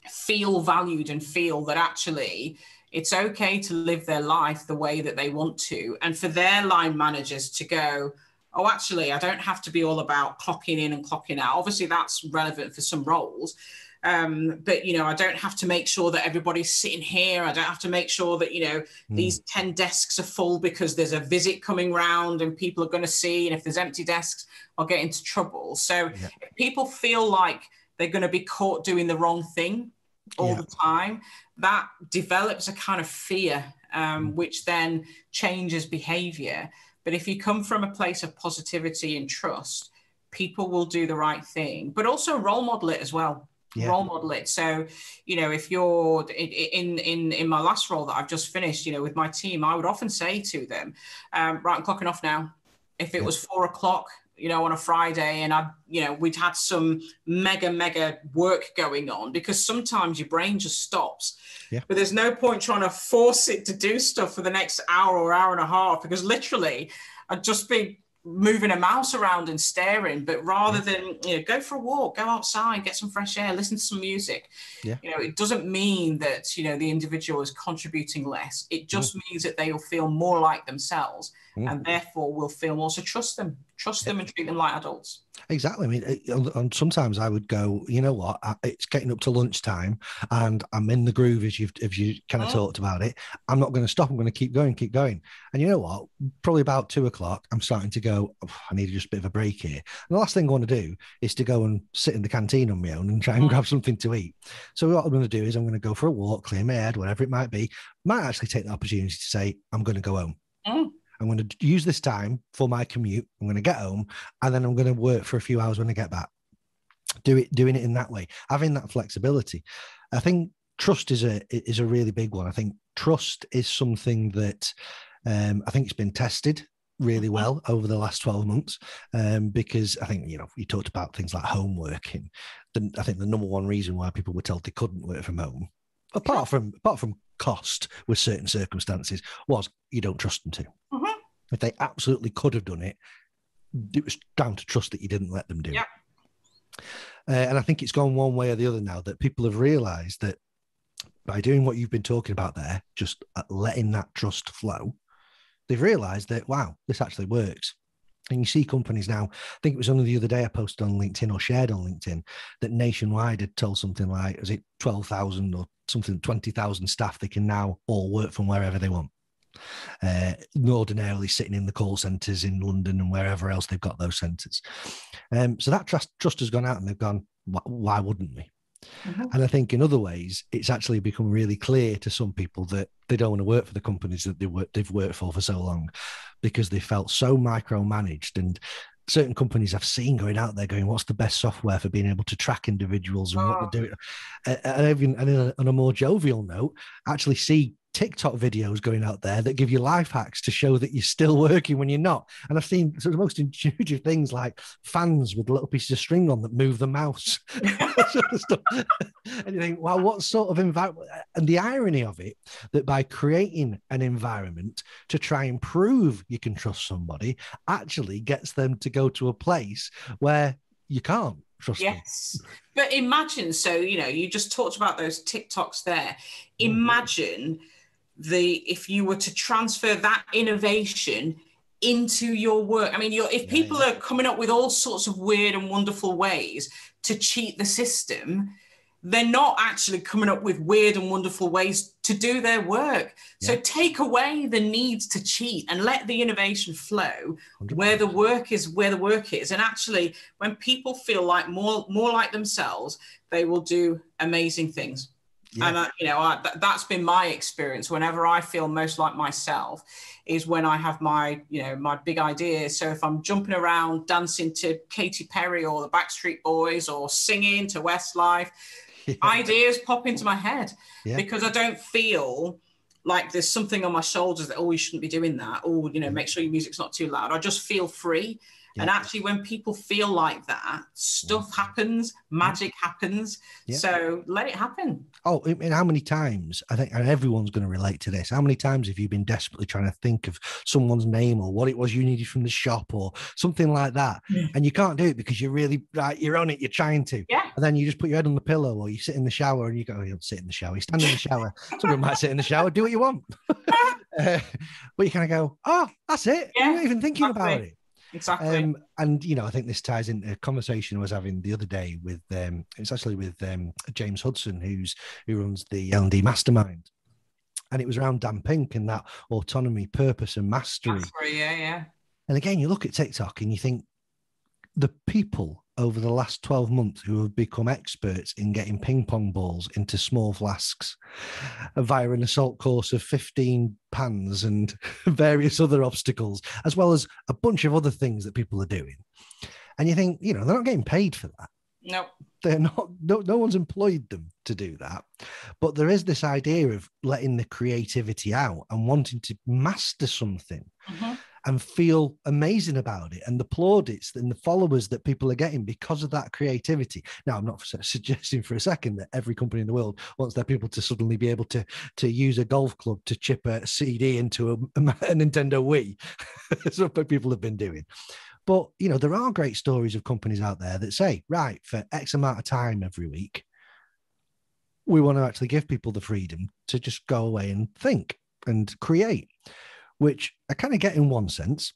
feel valued and feel that actually it's okay to live their life the way that they want to, and for their line managers to go, oh, actually, I don't have to be all about clocking in and clocking out. Obviously, that's relevant for some roles. But, you know, I don't have to make sure that everybody's sitting here. I don't have to make sure that, you know, these 10 desks are full because there's a visit coming round and people are going to see. And if there's empty desks, I'll get into trouble. So if people feel like they're going to be caught doing the wrong thing, all the time, that develops a kind of fear, which then changes behavior. But if you come from a place of positivity and trust, people will do the right thing, but also role model it as well. Role model it. So, if you're in my last role that I've just finished, with my team, I would often say to them, right, I'm clocking off now. If it was 4 o'clock, on a Friday, and we'd had some mega work going on, because sometimes your brain just stops. But there's no point trying to force it to do stuff for the next hour or hour and a half, because literally I'd just be moving a mouse around and staring. But rather than go for a walk, go outside, get some fresh air, listen to some music. It doesn't mean that the individual is contributing less. It just means that they will feel more like themselves, and therefore will feel more. So trust them and treat them like adults. Exactly. I mean, and sometimes I would go, you know what, it's getting up to lunchtime and I'm in the groove, as you kind of talked about it. I'm not going to stop. I'm going to keep going. And you know what, probably about 2 o'clock, I'm starting to go, I need just a bit of a break here. And the last thing I want to do is to go and sit in the canteen on my own and try and grab something to eat. So what I'm going to do is I'm going to go for a walk, clear my head, whatever it might be. Might actually take the opportunity to say, I'm going to go home. I'm going to use this time for my commute. I'm going to get home, and then I'm going to work for a few hours when I get back. Doing it in that way, having that flexibility. I think trust is a really big one. I think trust is something that I think it's been tested really well over the last 12 months, because I think, you talked about things like home working. I think the number one reason why people were told they couldn't work from home, apart from cost with certain circumstances, was you don't trust them to. If they absolutely could have done it, it was down to trust that you didn't let them do it. And I think it's gone one way or the other now, that people have realized that by doing what you've been talking about there, just letting that trust flow, they've realized that, wow, this actually works. And you see companies now, I think it was only the other day I posted on LinkedIn or shared on LinkedIn that Nationwide had told something like, was it 12,000 or something, 20,000 staff, they can now all work from wherever they want. Ordinarily sitting in the call centres in London and wherever else they've got those centres. So that trust has gone out, and they've gone, why wouldn't we? And I think in other ways, it's actually become really clear to some people that they don't want to work for the companies that they've worked for so long, because they felt so micromanaged. And certain companies I've seen going out there going, what's the best software for being able to track individuals and what they're doing? And even on a more jovial note, actually see TikTok videos going out there that give you life hacks to show that you're still working when you're not. And I've seen sort of the most intuitive things like fans with little pieces of string on that move the mouse. Sort of stuff. And you think, wow, what sort of environment? And the irony of it, that by creating an environment to try and prove you can trust somebody, actually gets them to go to a place where you can't trust them. But imagine, so, you just talked about those TikToks there. Imagine if you were to transfer that innovation into your work. I mean, if people are coming up with all sorts of weird and wonderful ways to cheat the system, they're not actually coming up with weird and wonderful ways to do their work. So take away the need to cheat and let the innovation flow 100%. where the work is. And actually, when people feel like more like themselves, they will do amazing things. And that's been my experience. Whenever I feel most like myself is when I have my big ideas. So if I'm jumping around dancing to Katy Perry or the Backstreet Boys or singing to Westlife, ideas pop into my head because I don't feel like there's something on my shoulders that, you shouldn't be doing that. Or, make sure your music's not too loud. I just feel free. And actually, when people feel like that, stuff happens, magic happens. So let it happen. Oh, I mean, how many times, I think, and everyone's going to relate to this, how many times have you been desperately trying to think of someone's name or what it was you needed from the shop or something like that, and you can't do it because you're really, you're on it, you're trying to. And then you just put your head on the pillow or you sit in the shower and you go, you'll sit in the shower, you stand in the shower. Somebody might sit in the shower, do what you want. But you kind of go, oh, that's it. You're not even thinking about it. Exactly. And I think this ties into a conversation I was having the other day with it's actually with James Hudson, who runs the L&D Mastermind, and it was around Dan Pink and that autonomy, purpose, and mastery. And again, you look at TikTok and you think the people over the last 12 months who have become experts in getting ping pong balls into small flasks via an assault course of 15 pans and various other obstacles, as well as a bunch of other things that people are doing. And you think, they're not getting paid for that. Nope. They're not, no one's employed them to do that. But there is this idea of letting the creativity out and wanting to master something and feel amazing about it, and the plaudits and the followers that people are getting because of that creativity. Now, I'm not suggesting for a second that every company in the world wants their people to suddenly be able to use a golf club to chip a CD into a Nintendo Wii. That's what people have been doing. But, there are great stories of companies out there that say, right, for X amount of time every week, we want to actually give people the freedom to just go away and think and create, which I kind of get in one sense.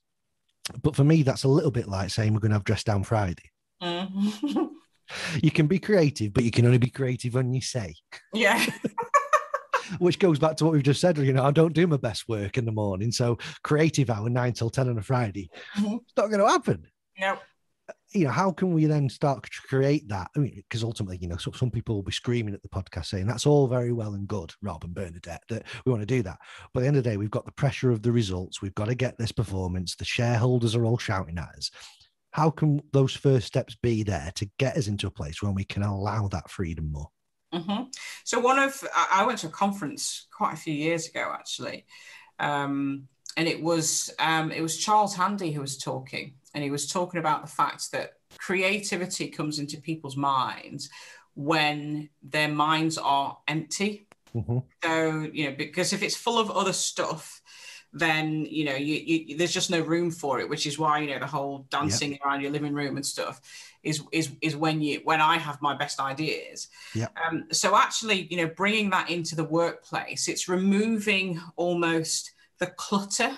But for me, that's a little bit like saying we're going to have Dress Down Friday. You can be creative, but you can only be creative when you say. Yeah. Which goes back to what we've just said. I don't do my best work in the morning. So creative hour 9 till 10 on a Friday, it's not going to happen. Nope. How can we then start to create that? I mean, because ultimately, some people will be screaming at the podcast saying that's all very well and good, Rob and Bernadette, that we want to do that. But at the end of the day, we've got the pressure of the results. We've got to get this performance. The shareholders are all shouting at us. How can those first steps be there to get us into a place where we can allow that freedom more? So I went to a conference quite a few years ago, actually. And it was Charles Handy who was talking, and he was talking about the fact that creativity comes into people's minds when their minds are empty. So, because if it's full of other stuff, then, there's just no room for it, which is why, the whole dancing around your living room and stuff is when I have my best ideas. So actually, bringing that into the workplace, it's removing almost the clutter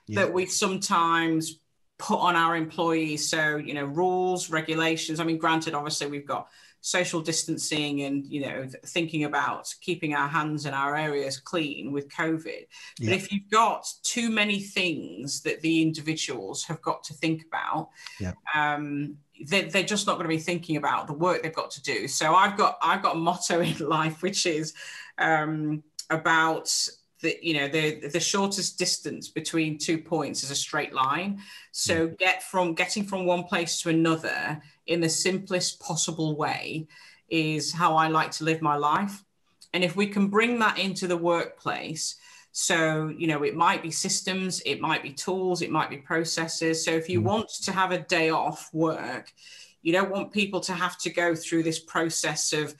that we sometimes put on our employees. So, rules, regulations. I mean, granted, obviously we've got social distancing and, thinking about keeping our hands and our areas clean with COVID. But if you've got too many things that the individuals have got to think about, they're just not going to be thinking about the work they've got to do. So I've got a motto in life, which is about the shortest distance between 2 points is a straight line. So getting from one place to another in the simplest possible way is how I like to live my life. And if we can bring that into the workplace, so, it might be systems, it might be tools, it might be processes. So if you want to have a day off work, you don't want people to have to go through this process of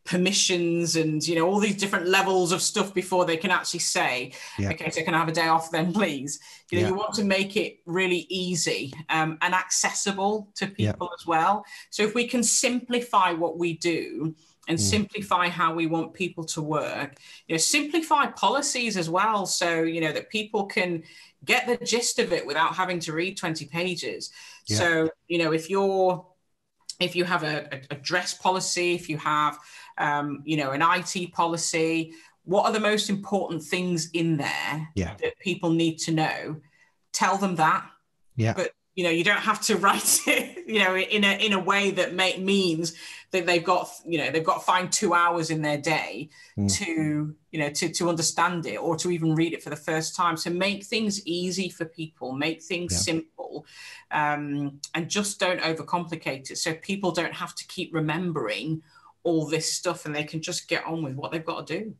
permissions and, all these different levels of stuff before they can actually say, okay, so can I have a day off then, please? You want to make it really easy and accessible to people as well. So if we can simplify what we do and simplify how we want people to work, simplify policies as well. So, that people can get the gist of it without having to read 20 pages. So, if you have a dress policy, if you have, an IT policy, what are the most important things in there that people need to know? Tell them that. But, you don't have to write it, in a way that means that they've got to find 2 hours in their day to understand it or to even read it for the first time. So make things easy for people, make things simple, and just don't overcomplicate it. So people don't have to keep remembering all this stuff and they can just get on with what they've got to do.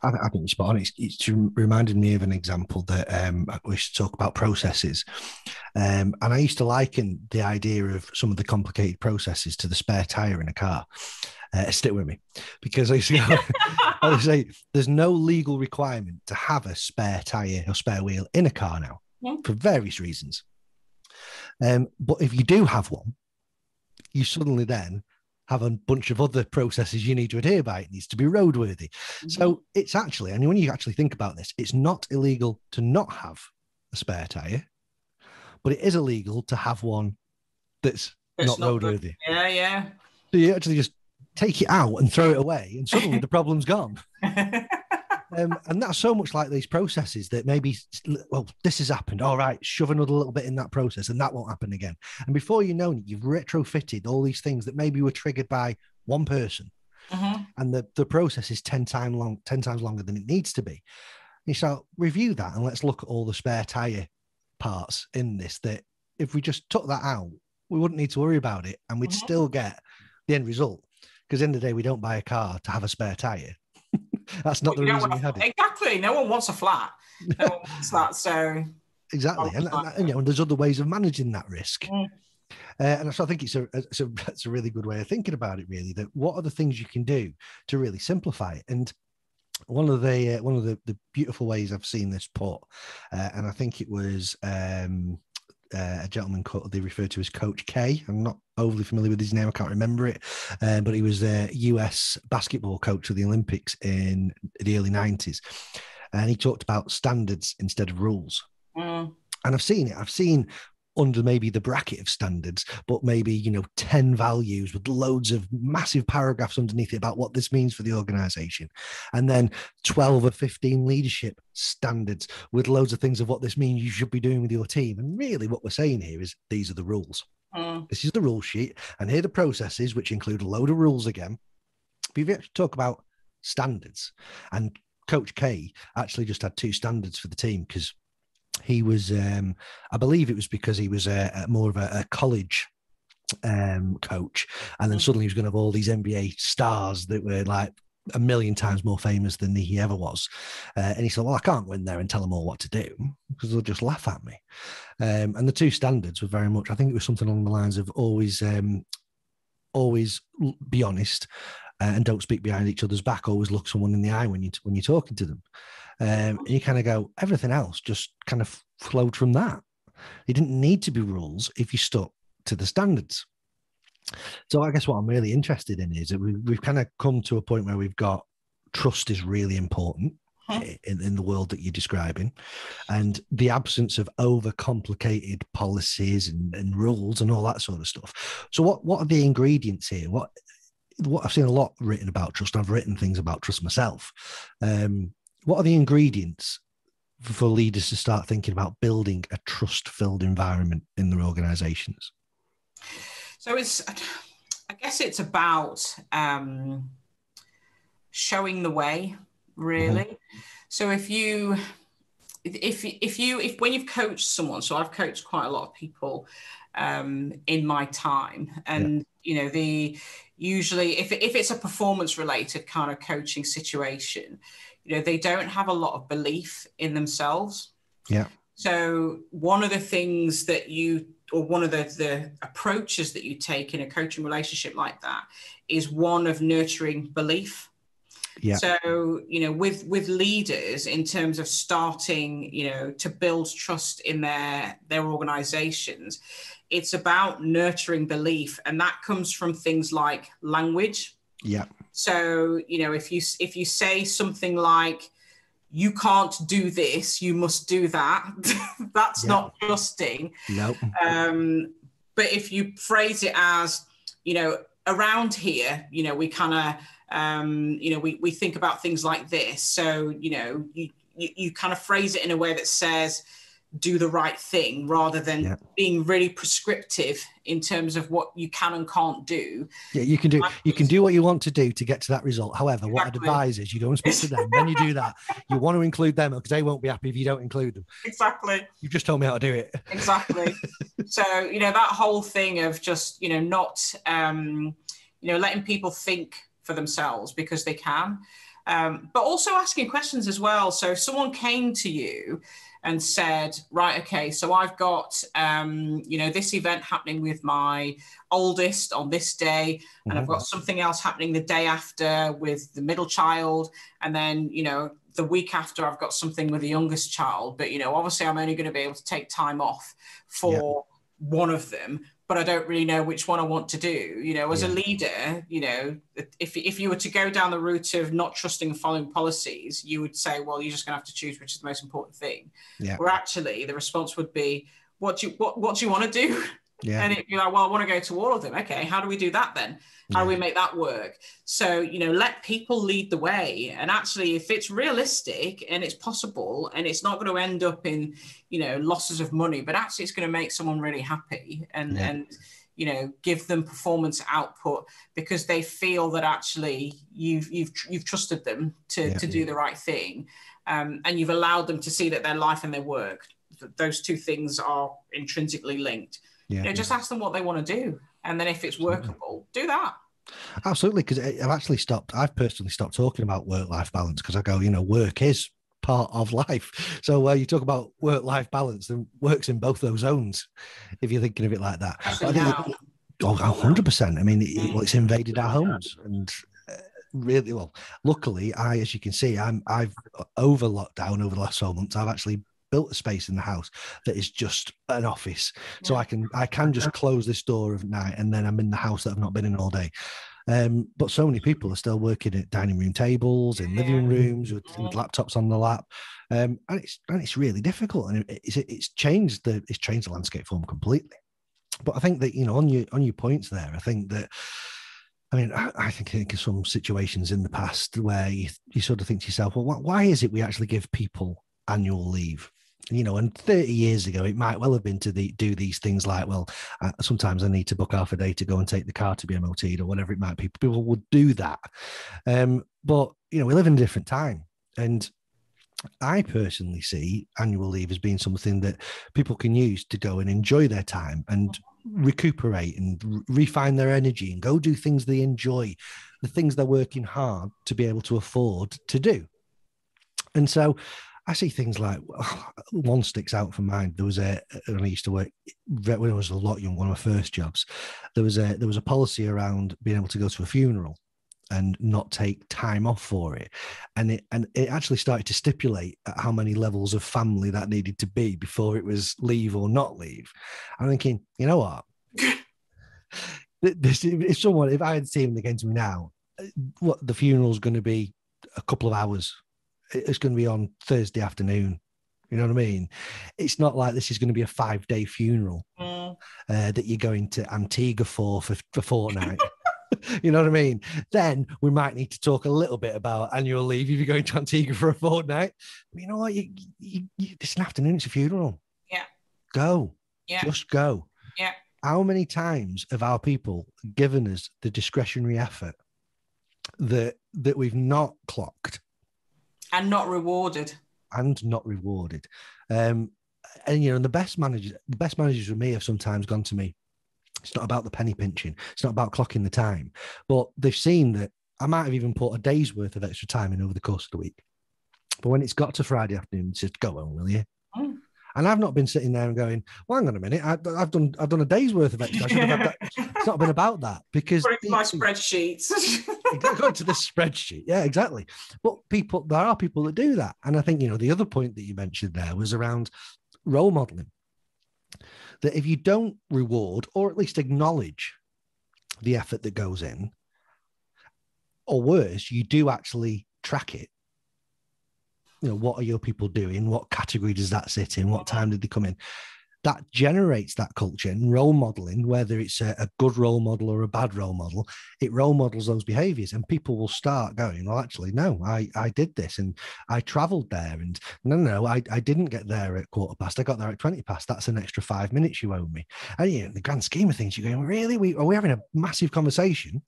I think you're spot on. It's reminded me of an example that we should talk about processes. And I used to liken the idea of some of the complicated processes to the spare tire in a car. Stick with me, because I would say there's no legal requirement to have a spare tire or spare wheel in a car now for various reasons. But if you do have one, you suddenly then have a bunch of other processes you need to adhere by. It needs to be roadworthy. So it's actually, and when you actually think about this, it's not illegal to not have a spare tire, but it is illegal to have one that's not roadworthy. Yeah. So you actually just take it out and throw it away, and suddenly the problem's gone. And that's so much like these processes that maybe, well, this has happened. All right, shove another little bit in that process and that won't happen again. And before you know it, you've retrofitted all these things that maybe were triggered by one person. And the process is 10 times longer than it needs to be. You start review that and let's look at all the spare tire parts in this, that if we just took that out, we wouldn't need to worry about it and we'd still get the end result. Because in the day, we don't buy a car to have a spare tire. That's not the reason we had it. Exactly. No one wants a flat. No one wants that. So exactly. And there's other ways of managing that risk. And so I think it's a really good way of thinking about it, really, that what are the things you can do to really simplify it? And one of the beautiful ways I've seen this put, and I think it was a gentleman they refer to as Coach K. I'm not overly familiar with his name. I can't remember it. But he was a US basketball coach of the Olympics in the early 90s. And he talked about standards instead of rules. And I've seen it. I've seen under maybe the bracket of standards, but maybe, 10 values with loads of massive paragraphs underneath it about what this means for the organization. And then 12 or 15 leadership standards with loads of things of what this means you should be doing with your team. And really what we're saying here is these are the rules. This is the rule sheet. And here are the processes, which include a load of rules again. But if you actually talk about standards, and Coach K actually just had 2 standards for the team because he was, I believe it was because he was more of a college coach. And then suddenly he was going to have all these NBA stars that were like a million times more famous than he ever was. And he said, well, I can't go in there and tell them all what to do because they'll just laugh at me. And the 2 standards were very much, I think it was something along the lines of always be honest and don't speak behind each other's back. Always look someone in the eye when you're talking to them. And you kind of go, everything else just kind of flowed from that. It didn't need to be rules if you stuck to the standards. So I guess what I'm really interested in is that we've kind of come to a point where we've got trust is really important in the world that you're describing, and the absence of overcomplicated policies and rules and all that sort of stuff. So what are the ingredients here? What I've seen a lot written about trust. I've written things about trust myself. What are the ingredients for leaders to start thinking about building a trust-filled environment in their organizations? So I guess it's about showing the way, really. So if when you've coached someone, so I've coached quite a lot of people in my time, and usually if it's a performance related kind of coaching situation, they don't have a lot of belief in themselves. So one of the things that one of the approaches that you take in a coaching relationship like that is one of nurturing belief. So, with leaders, in terms of starting, to build trust in their organizations, it's about nurturing belief. And that comes from things like language. So, if you say something like, you can't do this, you must do that, that's not trusting. But if you phrase it as, around here, we kind of, we think about things like this. So, you kind of phrase it in a way that says, do the right thing, rather than being really prescriptive in terms of what you can and can't do. You can do what you want to do to get to that result. However, what I'd advise is you go and speak to them, then you do that. You want to include them because they won't be happy if you don't include them. You've just told me how to do it. So, that whole thing of just, not, letting people think for themselves because they can, but also asking questions as well. So if someone came to you and said, right, okay, so I've got, this event happening with my oldest on this day, and I've got something else happening the day after with the middle child. And then, the week after I've got something with the youngest child, but, obviously I'm only going to be able to take time off for one of them, but I don't really know which one I want to do. As a leader, if you were to go down the route of not trusting and following policies, you would say, well, you're just going to have to choose which is the most important thing. Where actually the response would be, what do you want to do? Yeah. And it'd be like, well, I want to go to all of them. Okay, how do we do that then? How do we make that work? So, let people lead the way. And actually, if it's realistic and it's possible and it's not going to end up in, losses of money, but actually it's going to make someone really happy and give them performance output because they feel that actually you've trusted them to do the right thing. And you've allowed them to see that their life and their work, those two things are intrinsically linked. Just ask them what they want to do. And then if it's workable, do that. Absolutely. Because I've personally stopped talking about work-life balance because I go, work is part of life. So you talk about work-life balance, then work's in both those zones, if you're thinking of it like that. But I think 100%. I mean, it's invaded our homes. And really, luckily, as you can see, I've over lockdown over the last 12 months, I've actually built a space in the house that is just an office. So I can just close this door at night and then I'm in the house that I've not been in all day. But so many people are still working at dining room tables, in living rooms, with laptops on the lap. And it's really difficult. And it's changed the landscape for them completely. But I think that, on your points there, I think that, I think of some situations in the past where you sort of think to yourself, well, why is it we actually give people annual leave? And 30 years ago, it might well have been to do these things like, sometimes I need to book half a day to go and take the car to be MOT'd or whatever it might be. People would do that. But, we live in a different time. And I personally see annual leave as being something that people can use to go and enjoy their time and recuperate and refine their energy and go do things they enjoy, the things they're working hard to be able to afford to do. And so I see things like, one sticks out for mine. There was when I used to work when I was a lot young, one of my first jobs, there was a policy around being able to go to a funeral and not take time off for it. And it actually started to stipulate at how many levels of family that needed to be before it was leave or not leave. I'm thinking, you know what? If I had seen them against me now, what the funeral's going to be a couple of hours. It's going to be on Thursday afternoon. You know what I mean? It's not like this is going to be a 5-day funeral that you're going to Antigua for fortnight. You know what I mean? Then we might need to talk a little bit about annual leave if you're going to Antigua for a fortnight. But you know what? It's an afternoon. It's a funeral. Yeah. Go. Yeah. Just go. Yeah. How many times have our people given us the discretionary effort that we've not clocked? And not rewarded. And the best managers with me have sometimes gone to me, it's not about the penny pinching, it's not about clocking the time, but they've seen that I might have even put a day's worth of extra time in over the course of the week. But when it's got to Friday afternoon, it's just go home, will you? And I've not been sitting there and going, well, hang on a minute, I've done a day's worth of extra. I should have had that. It's not been about that because my spreadsheets. Go to the spreadsheet. Yeah, exactly. But there are people that do that. And I think, the other point that you mentioned there was around role modeling. That if you don't reward or at least acknowledge the effort that goes in, or worse, you do actually track it. What are your people doing? What category does that sit in? What time did they come in? That generates that culture. And role modeling, whether it's a good role model or a bad role model, it role models those behaviors, and people will start going, well, actually, no, I did this and I traveled there, and no, I didn't get there at 15:15. I got there at 20:20. That's an extra 5 minutes you owe me. And in the grand scheme of things, you're going, really? Are we having a massive conversation?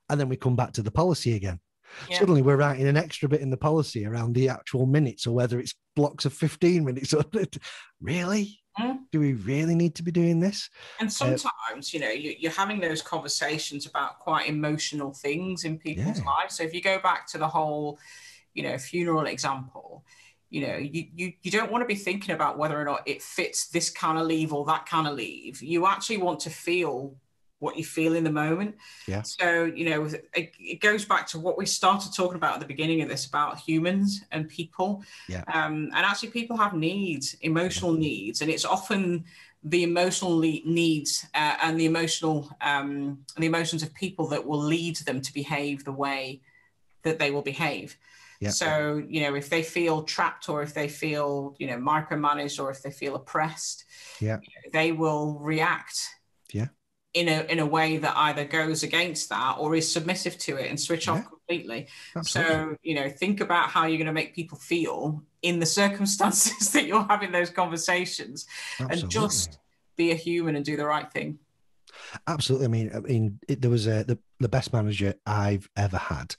And then we come back to the policy again. Yeah. Suddenly we're writing an extra bit in the policy around the actual minutes, or whether it's blocks of 15 minutes. Really? Do we really need to be doing this? And sometimes, you're having those conversations about quite emotional things in people's lives. So if you go back to the whole, funeral example, you don't want to be thinking about whether or not it fits this kind of leave or that kind of leave. You actually want to feel what you feel in the moment. Yeah. So, it goes back to what we started talking about at the beginning of this, about humans and people. Yeah. And actually people have needs, emotional needs, and it's often the emotional needs and the emotions of people that will lead them to behave the way that they will behave. Yeah. So, if they feel trapped, or if they feel, micromanaged, or if they feel oppressed, they will react Yeah. In a way that either goes against that or is submissive to it and switch off completely. Absolutely. So, think about how you're going to make people feel in the circumstances that you're having those conversations. Absolutely. And just be a human and do the right thing. Absolutely. There was the best manager I've ever had.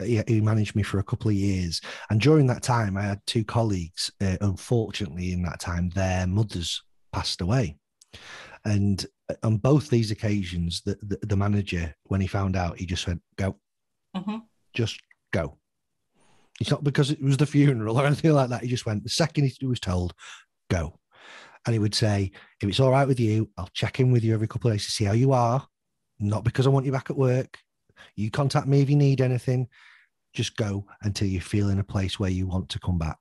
He managed me for a couple of years. And during that time, I had two colleagues. Unfortunately, in that time, their mothers passed away. And on both these occasions, the manager, when he found out, he just went, go. Mm-hmm. Just go. It's not because it was the funeral or anything like that. He just went, the second he was told, go. And he would say, if it's all right with you, I'll check in with you every couple of days to see how you are. Not because I want you back at work. You contact me if you need anything. Just go until you feel in a place where you want to come back.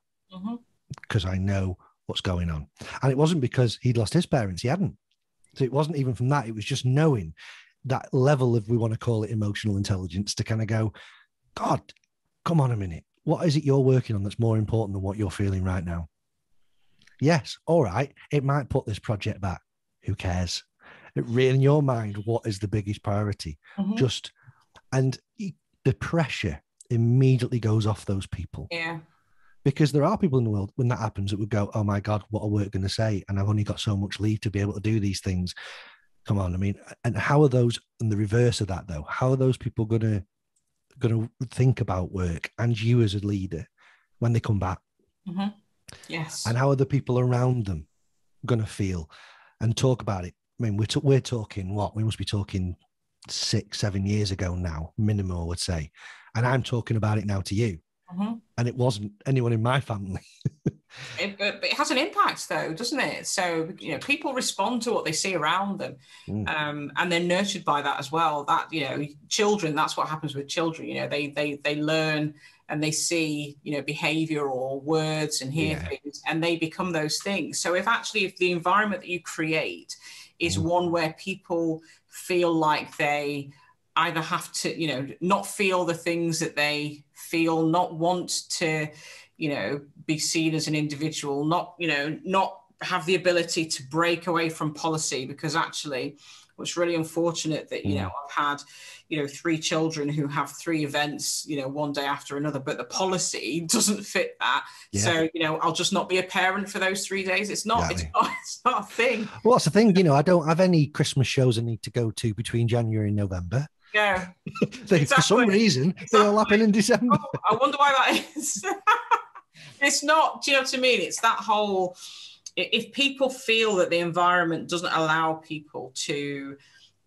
Because I know what's going on. And it wasn't because he'd lost his parents. He hadn't. So it wasn't even from that. It was just knowing that level of, we want to call it emotional intelligence, to kind of go, God, come on a minute. What is it you're working on that's more important than what you're feeling right now? Yes, all right, it might put this project back. Who cares? In your mind, what is the biggest priority? And the pressure immediately goes off those people. Yeah. Because there are people in the world, when that happens, that would go, oh my God, what are work going to say? And I've only got so much leave to be able to do these things. Come on, and how are those, and the reverse of that though, how are those people going to think about work and you as a leader when they come back? Yes. And how are the people around them going to feel and talk about it? We're talking what? We must be talking 6-7 years ago now, minimum, I would say. And I'm talking about it now to you. And it wasn't anyone in my family. It has an impact though, doesn't it? So, people respond to what they see around them. And they're nurtured by that as well. That, children, that's what happens with children. They learn and they see, behavior or words and hear things, and they become those things. So if the environment that you create is one where people feel like they either have to, not feel the things that they feel, not want to, be seen as an individual, not have the ability to break away from policy, because actually it's really unfortunate that, I've had, 3 children who have 3 events, one day after another, but the policy doesn't fit that. Yeah. So, I'll just not be a parent for those 3 days. It's not a thing. Well, that's the thing, I don't have any Christmas shows I need to go to between January and November. Yeah. For some reason, they all happen in December. Oh, I wonder why that is. It's not, do you know what I mean? It's that whole, if people feel that the environment doesn't allow people to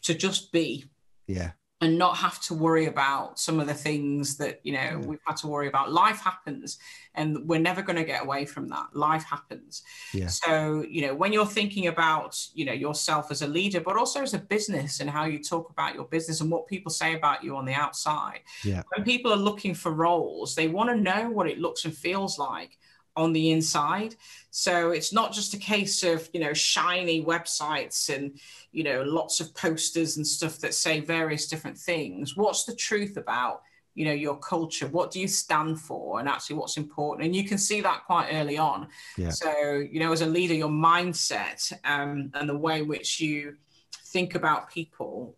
just be. Yeah. And not have to worry about some of the things that, we've had to worry about. Life happens, and we're never going to get away from that. Life happens. Yeah. So, when you're thinking about, yourself as a leader, but also as a business and how you talk about your business and what people say about you on the outside. Yeah. When people are looking for roles, they want to know what it looks and feels like on the inside. So it's not just a case of, shiny websites and, lots of posters and stuff that say various different things. What's the truth about, your culture? What do you stand for? And actually what's important? And you can see that quite early on. Yeah. So, as a leader, your mindset and the way in which you think about people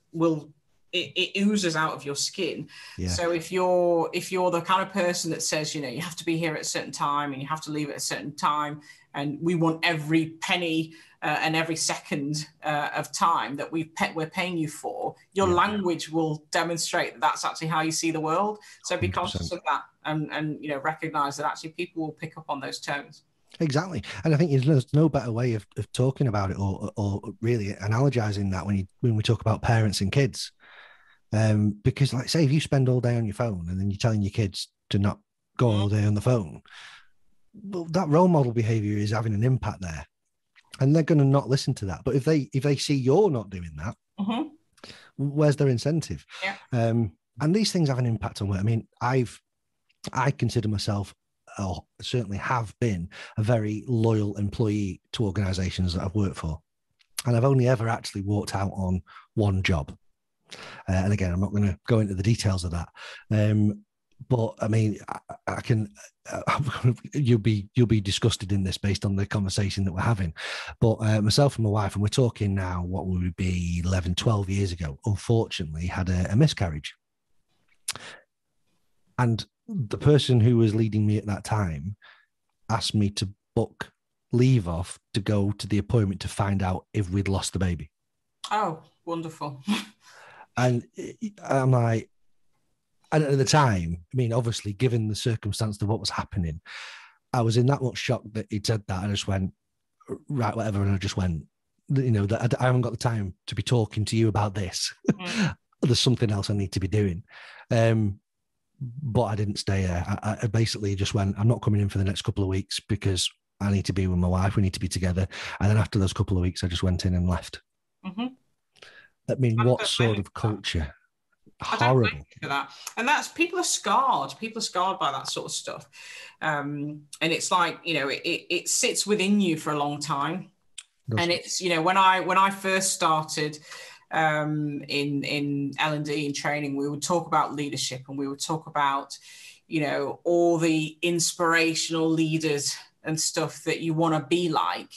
it oozes out of your skin. Yeah. So if you're the kind of person that says, you have to be here at a certain time and you have to leave at a certain time, and we want every penny and every second of time that we're paying you for, your language will demonstrate that that's actually how you see the world. So be 100%. Conscious of that and recognize that actually people will pick up on those tones. Exactly. And I think there's no better way of talking about it or really analogizing that when we talk about parents and kids. Because like say if you spend all day on your phone and then you're telling your kids to not go all day on the phone, well, that role model behavior is having an impact there, and they're going to not listen to that. But if they see you're not doing that, where's their incentive? Yeah. And these things have an impact on work. I consider myself, or certainly have been, a very loyal employee to organisations that I've worked for, and I've only ever actually walked out on one job. And again, I'm not going to go into the details of that. But I mean, I can. You'll be disgusted in this based on the conversation that we're having. But myself and my wife, and we're talking now, what would we be 11, 12 years ago? Unfortunately, had a miscarriage, and the person who was leading me at that time asked me to book leave off to go to the appointment to find out if we'd lost the baby. Oh, wonderful. And I'm like, and at the time, I mean, obviously, given the circumstance of what was happening, I was in that much shock that he'd said that. I just went, right, whatever. And I just went, that I haven't got the time to be talking to you about this. There's something else I need to be doing. But I didn't stay there. I basically just went, I'm not coming in for the next couple of weeks because I need to be with my wife. We need to be together. And then after those couple of weeks, I just went in and left. I mean, what sort of culture? Horrible. I don't for that. And that's, people are scarred. People are scarred by that sort of stuff. And it's like, it sits within you for a long time. And it's, when I first started in L&D and training, we would talk about leadership, and we would talk about, all the inspirational leaders and stuff that you want to be like.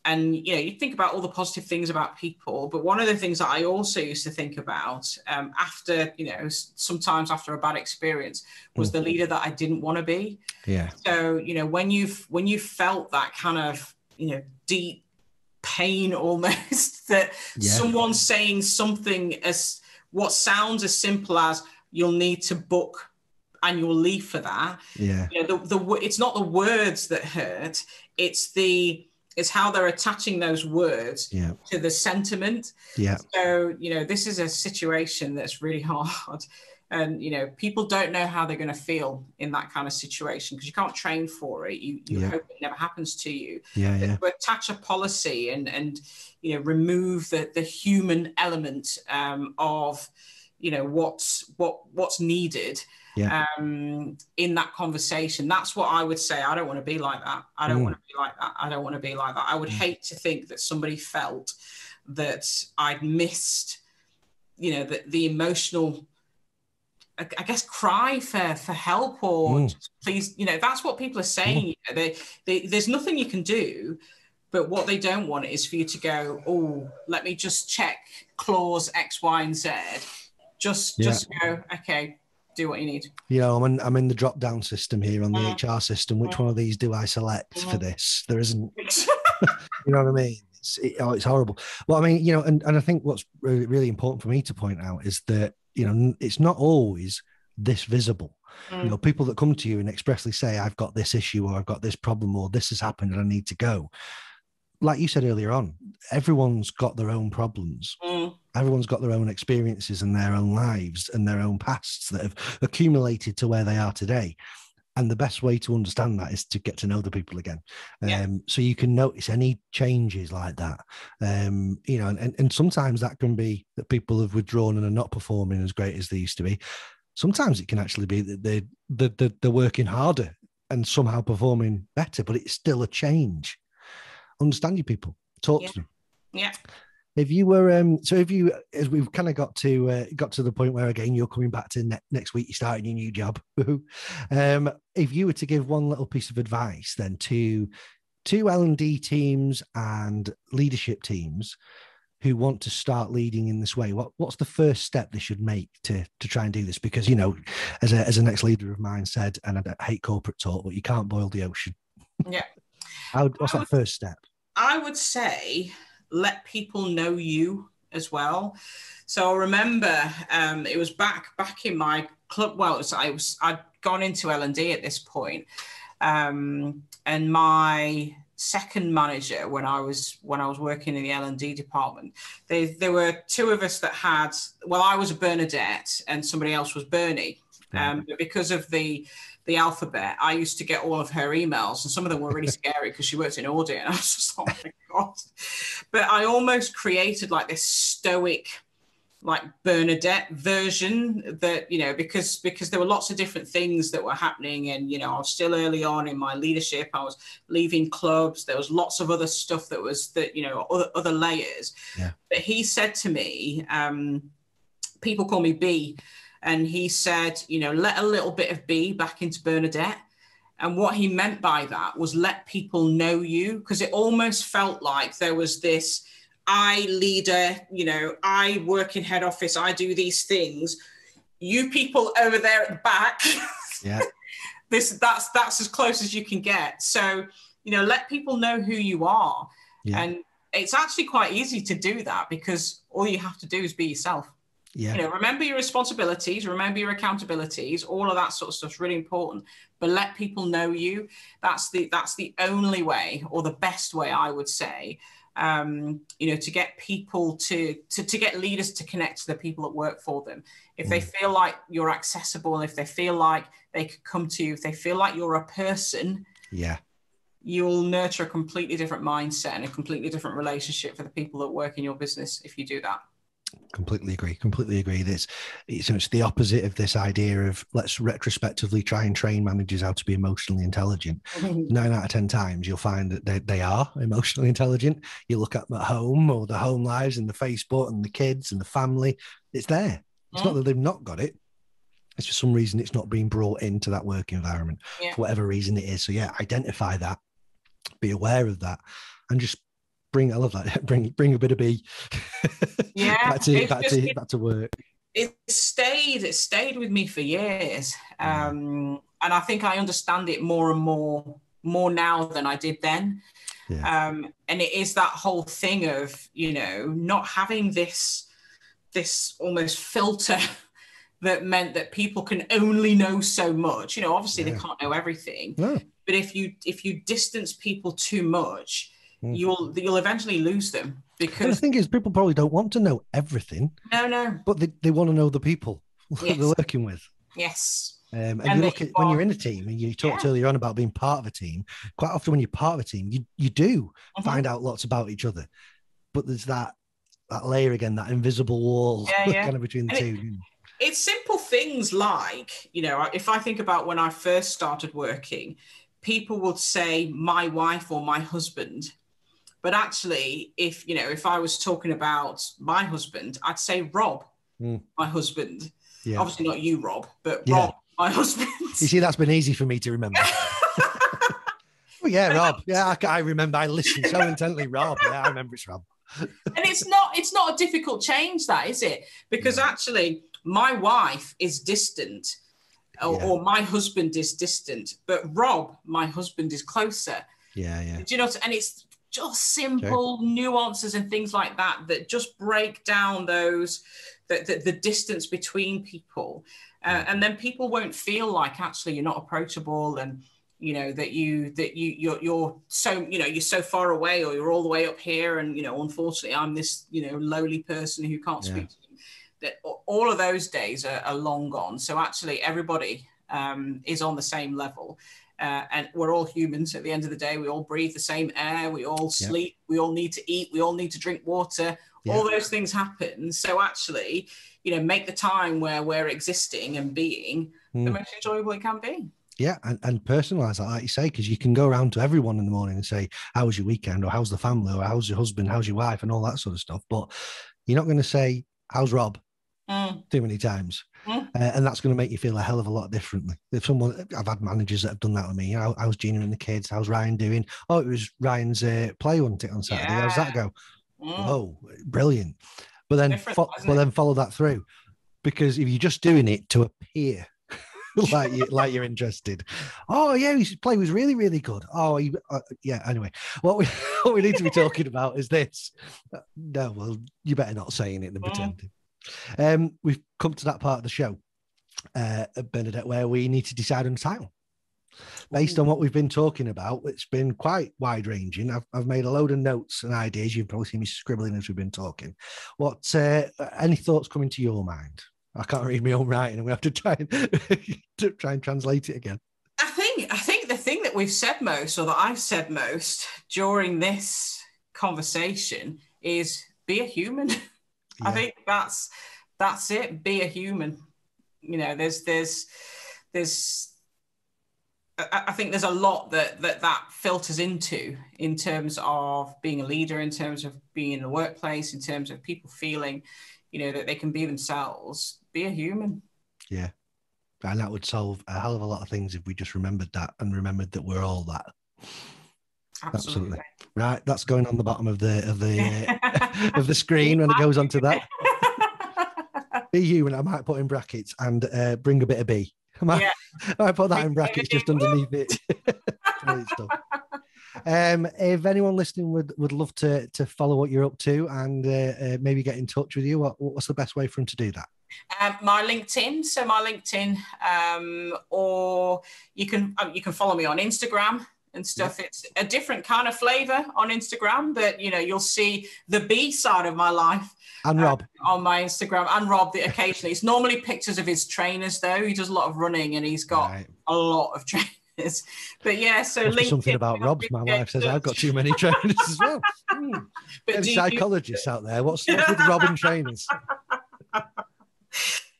And, you think about all the positive things about people. But one of the things that I also used to think about after, sometimes after a bad experience, was the leader that I didn't want to be. Yeah. So, when you've felt that kind of, deep pain almost, that someone's saying something as what sounds as simple as you'll need to book annual leave for that. Yeah. It's not the words that hurt. It's how they're attaching those words to the sentiment. Yeah. So, this is a situation that's really hard. And, people don't know how they're going to feel in that kind of situation, because you can't train for it. You hope it never happens to you. Yeah. To attach a policy and remove the human element of, what's needed in that conversation. That's what I would say. I don't want to be like that. I don't want to be like that. I don't want to be like that. I would hate to think that somebody felt that I'd missed, the emotional, I guess, cry for help, or please, that's what people are saying. There's nothing you can do, but what they don't want is for you to go, oh, let me just check clause X, Y, and Z. Just go, okay, do what you need. I'm in the drop down system here on the HR system. Which one of these do I select for this? There isn't. You know what I mean? It's horrible. Well, I mean, and I think what's really, really important for me to point out is that, it's not always this visible. People that come to you and expressly say, I've got this issue, or I've got this problem, or this has happened and I need to go. Like you said earlier on, everyone's got their own problems. Everyone's got their own experiences and their own lives and their own pasts that have accumulated to where they are today. And the best way to understand that is to get to know the people again. So you can notice any changes like that. And sometimes that can be that people have withdrawn and are not performing as great as they used to be. Sometimes it can actually be that they're working harder and somehow performing better, but it's still a change. Understand your people, talk to them. Yeah. If you were, as we've kind of got to the point where, again, you're coming back to next week, you're starting your new job. If you were to give one little piece of advice then to L&D teams and leadership teams who want to start leading in this way, what's the first step they should make to try and do this? Because, as an ex-leader of mine said, and I hate corporate talk, but you can't boil the ocean. Yeah. What's that first step? I would say, let people know you as well. So I remember it was back in my club. Well, I'd gone into L&D at this point, and my second manager, when I was working in the L&D department, there were two of us that had. Well, I was a Bernadette and somebody else was Bernie. But because of the alphabet, I used to get all of her emails, and some of them were really scary because she worked in audit, and I was just, oh my God. But I almost created like this stoic, like Bernadette version that, because there were lots of different things that were happening, and, I was still early on in my leadership. I was leaving clubs. There was lots of other stuff other layers. Yeah. But he said to me, people call me B, And he said, let a little bit of B back into Bernadette. And what he meant by that was let people know you, because it almost felt like there was this, I leader, I work in head office, I do these things. You people over there at the back, yeah, that's as close as you can get. So, let people know who you are. Yeah. And it's actually quite easy to do that, because all you have to do is be yourself. Yeah. Remember your responsibilities, remember your accountabilities, all of that sort of stuff is really important. But let people know you. That's the only way, or the best way, I would say, to get people to get leaders to connect to the people that work for them. If they feel like you're accessible, if they feel like they could come to you, if they feel like you're a person, yeah, you'll nurture a completely different mindset and a completely different relationship for the people that work in your business if you do that. Completely agree. It's the opposite of this idea of let's retrospectively try and train managers how to be emotionally intelligent. 9 out of 10 times you'll find that they are emotionally intelligent. You look at them at home, or the home lives and the Facebook and the kids and the family, it's there. It's not that they've not got it. It's for some reason it's not being brought into that work environment for whatever reason it is. So yeah, identify that, be aware of that, and just bring a bit of B back to work. It stayed with me for years. And I think I understand it more and more now than I did then. Yeah. And it is that whole thing of, not having this almost filter that meant that people can only know so much. Obviously they can't know everything. No. But if you distance people too much, you'll eventually lose them. Because and the thing is, people probably don't want to know everything. No. But they want to know the people they're working with. Yes. And you look at when you're in a team, and you talked earlier on about being part of a team. Quite often when you're part of a team, you do find out lots about each other. But there's that layer again, that invisible wall kind of between the two. It's simple things like, if I think about when I first started working, people would say my wife or my husband. But actually, if I was talking about my husband, I'd say Rob, my husband. Yeah. Obviously not you, Rob, but Rob, my husband. You see, that's been easy for me to remember. Oh, yeah, Rob. Yeah, I remember. I listened so intently. Rob. Yeah, I remember it's Rob. And it's not a difficult change, that, is it? Because actually, my wife is distant, or my husband is distant, but Rob, my husband, is closer. Yeah. Do you know? And it's just simple nuances and things like that just break down the distance between people, and then people won't feel like actually you're not approachable, and that you're so you're so far away, or you're all the way up here, and unfortunately I'm this lowly person who can't speak to you. That all of those days are long gone. So actually everybody is on the same level. And we're all humans at the end of the day. We all breathe the same air. We all sleep. We all need to eat. We all need to drink water. All those things happen. So actually, make the time where we're existing and being the most enjoyable it can be. Yeah, and personalise that, like you say, because you can go around to everyone in the morning and say, how was your weekend? Or how's the family? Or how's your husband? How's your wife? And all that sort of stuff. But you're not going to say, how's Rob? Too many times. And that's going to make you feel a hell of a lot differently. I've had managers that have done that with me. How's Gina and the kids? How's Ryan doing? Oh, it was Ryan's play, wasn't it, on Saturday? How's that go? Oh, brilliant. But then follow that through. Because if you're just doing it to appear like you're interested. Oh, yeah, his play was really, really good. Oh, anyway, what we need to be talking about is this. No, well, you better not saying it than pretending. We've come to that part of the show, Bernadette, where we need to decide on a title. Based on what we've been talking about, it's been quite wide-ranging. I've made a load of notes and ideas. You've probably seen me scribbling as we've been talking. What any thoughts coming to your mind? I can't read my own writing, and we have to try and translate it again. I think the thing that we've said most, or that I've said most during this conversation, is be a human. I think that's it. Be a human. There's I think there's a lot that filters into, in terms of being a leader, in terms of being in the workplace, in terms of people feeling, that they can be themselves. Be a human. Yeah. And that would solve a hell of a lot of things if we just remembered that and remembered that we're all that. Absolutely. Right, that's going on the bottom of the of the screen when it goes onto that. Be human. I might put in brackets and bring a bit of B. I might put that in brackets just underneath it. Stuff. If anyone listening would love to follow what you're up to and maybe get in touch with you, what's the best way for them to do that? My LinkedIn. So my LinkedIn, or you can follow me on Instagram and stuff. Yeah. It's a different kind of flavor on Instagram, but you'll see the B side of my life. And Rob on my Instagram, and Rob occasionally. It's normally pictures of his trainers though. He does a lot of running and he's got a lot of trainers. But yeah, so LinkedIn, something about Rob's. My wife says I've got too many trainers as well. But any psychologists out there? What's with Robin trainers?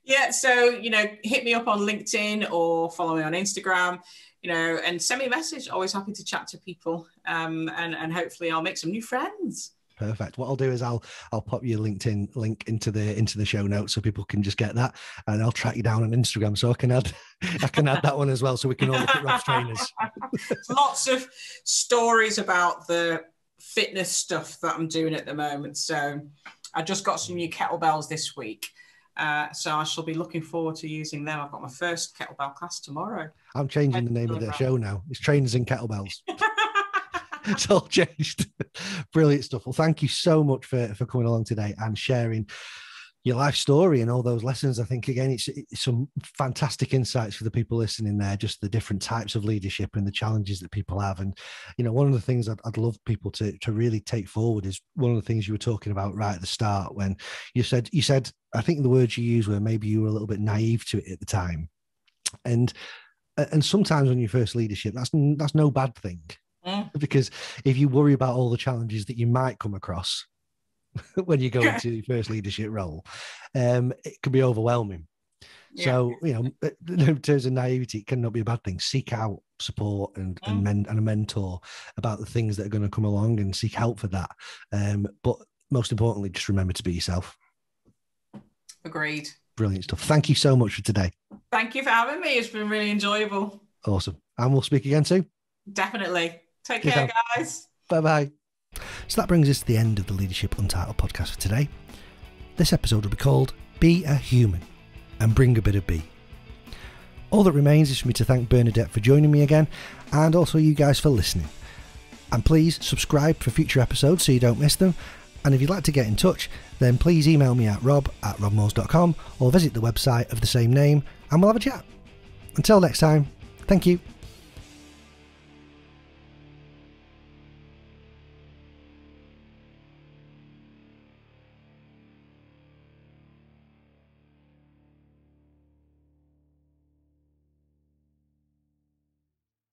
Yeah, so hit me up on LinkedIn or follow me on Instagram. And send me a message. Always happy to chat to people, and hopefully I'll make some new friends. Perfect. What I'll do is I'll pop your LinkedIn link into the show notes so people can just get that, and I'll track you down on Instagram so I can add that one as well, so we can all look at Rob's trainers. Lots of stories about the fitness stuff that I'm doing at the moment. So I just got some new kettlebells this week. So I shall be looking forward to using them. I've got my first kettlebell class tomorrow. I'm changing the name of the show now. It's Trainers and Kettlebells. It's all changed. Brilliant stuff. Well, thank you so much for coming along today and sharing your life story and all those lessons. I think, again, it's some fantastic insights for the people listening there, just the different types of leadership and the challenges that people have. And, one of the things I'd love people to really take forward is one of the things you were talking about right at the start when you said, I think the words you used were maybe you were a little bit naive to it at the time. And sometimes on your first leadership, that's no bad thing. Because if you worry about all the challenges that you might come across when you go into your first leadership role, it can be overwhelming. Yeah. So, in terms of naivety, it cannot be a bad thing. Seek out support and a mentor about the things that are going to come along and seek help for that. But most importantly, just remember to be yourself. Agreed. Brilliant stuff. Thank you so much for today. Thank you for having me. It's been really enjoyable. Awesome. And we'll speak again soon. Definitely. Take care, guys. Bye-bye. So that brings us to the end of the Leadership Untitled podcast for today. This episode will be called Be a Human and Bring a Bit of B. All that remains is for me to thank Bernadette for joining me again, and also you guys for listening. And please subscribe for future episodes so you don't miss them. And if you'd like to get in touch, then please email me at rob@robmoores.com or visit the website of the same name and we'll have a chat. Until next time, thank you.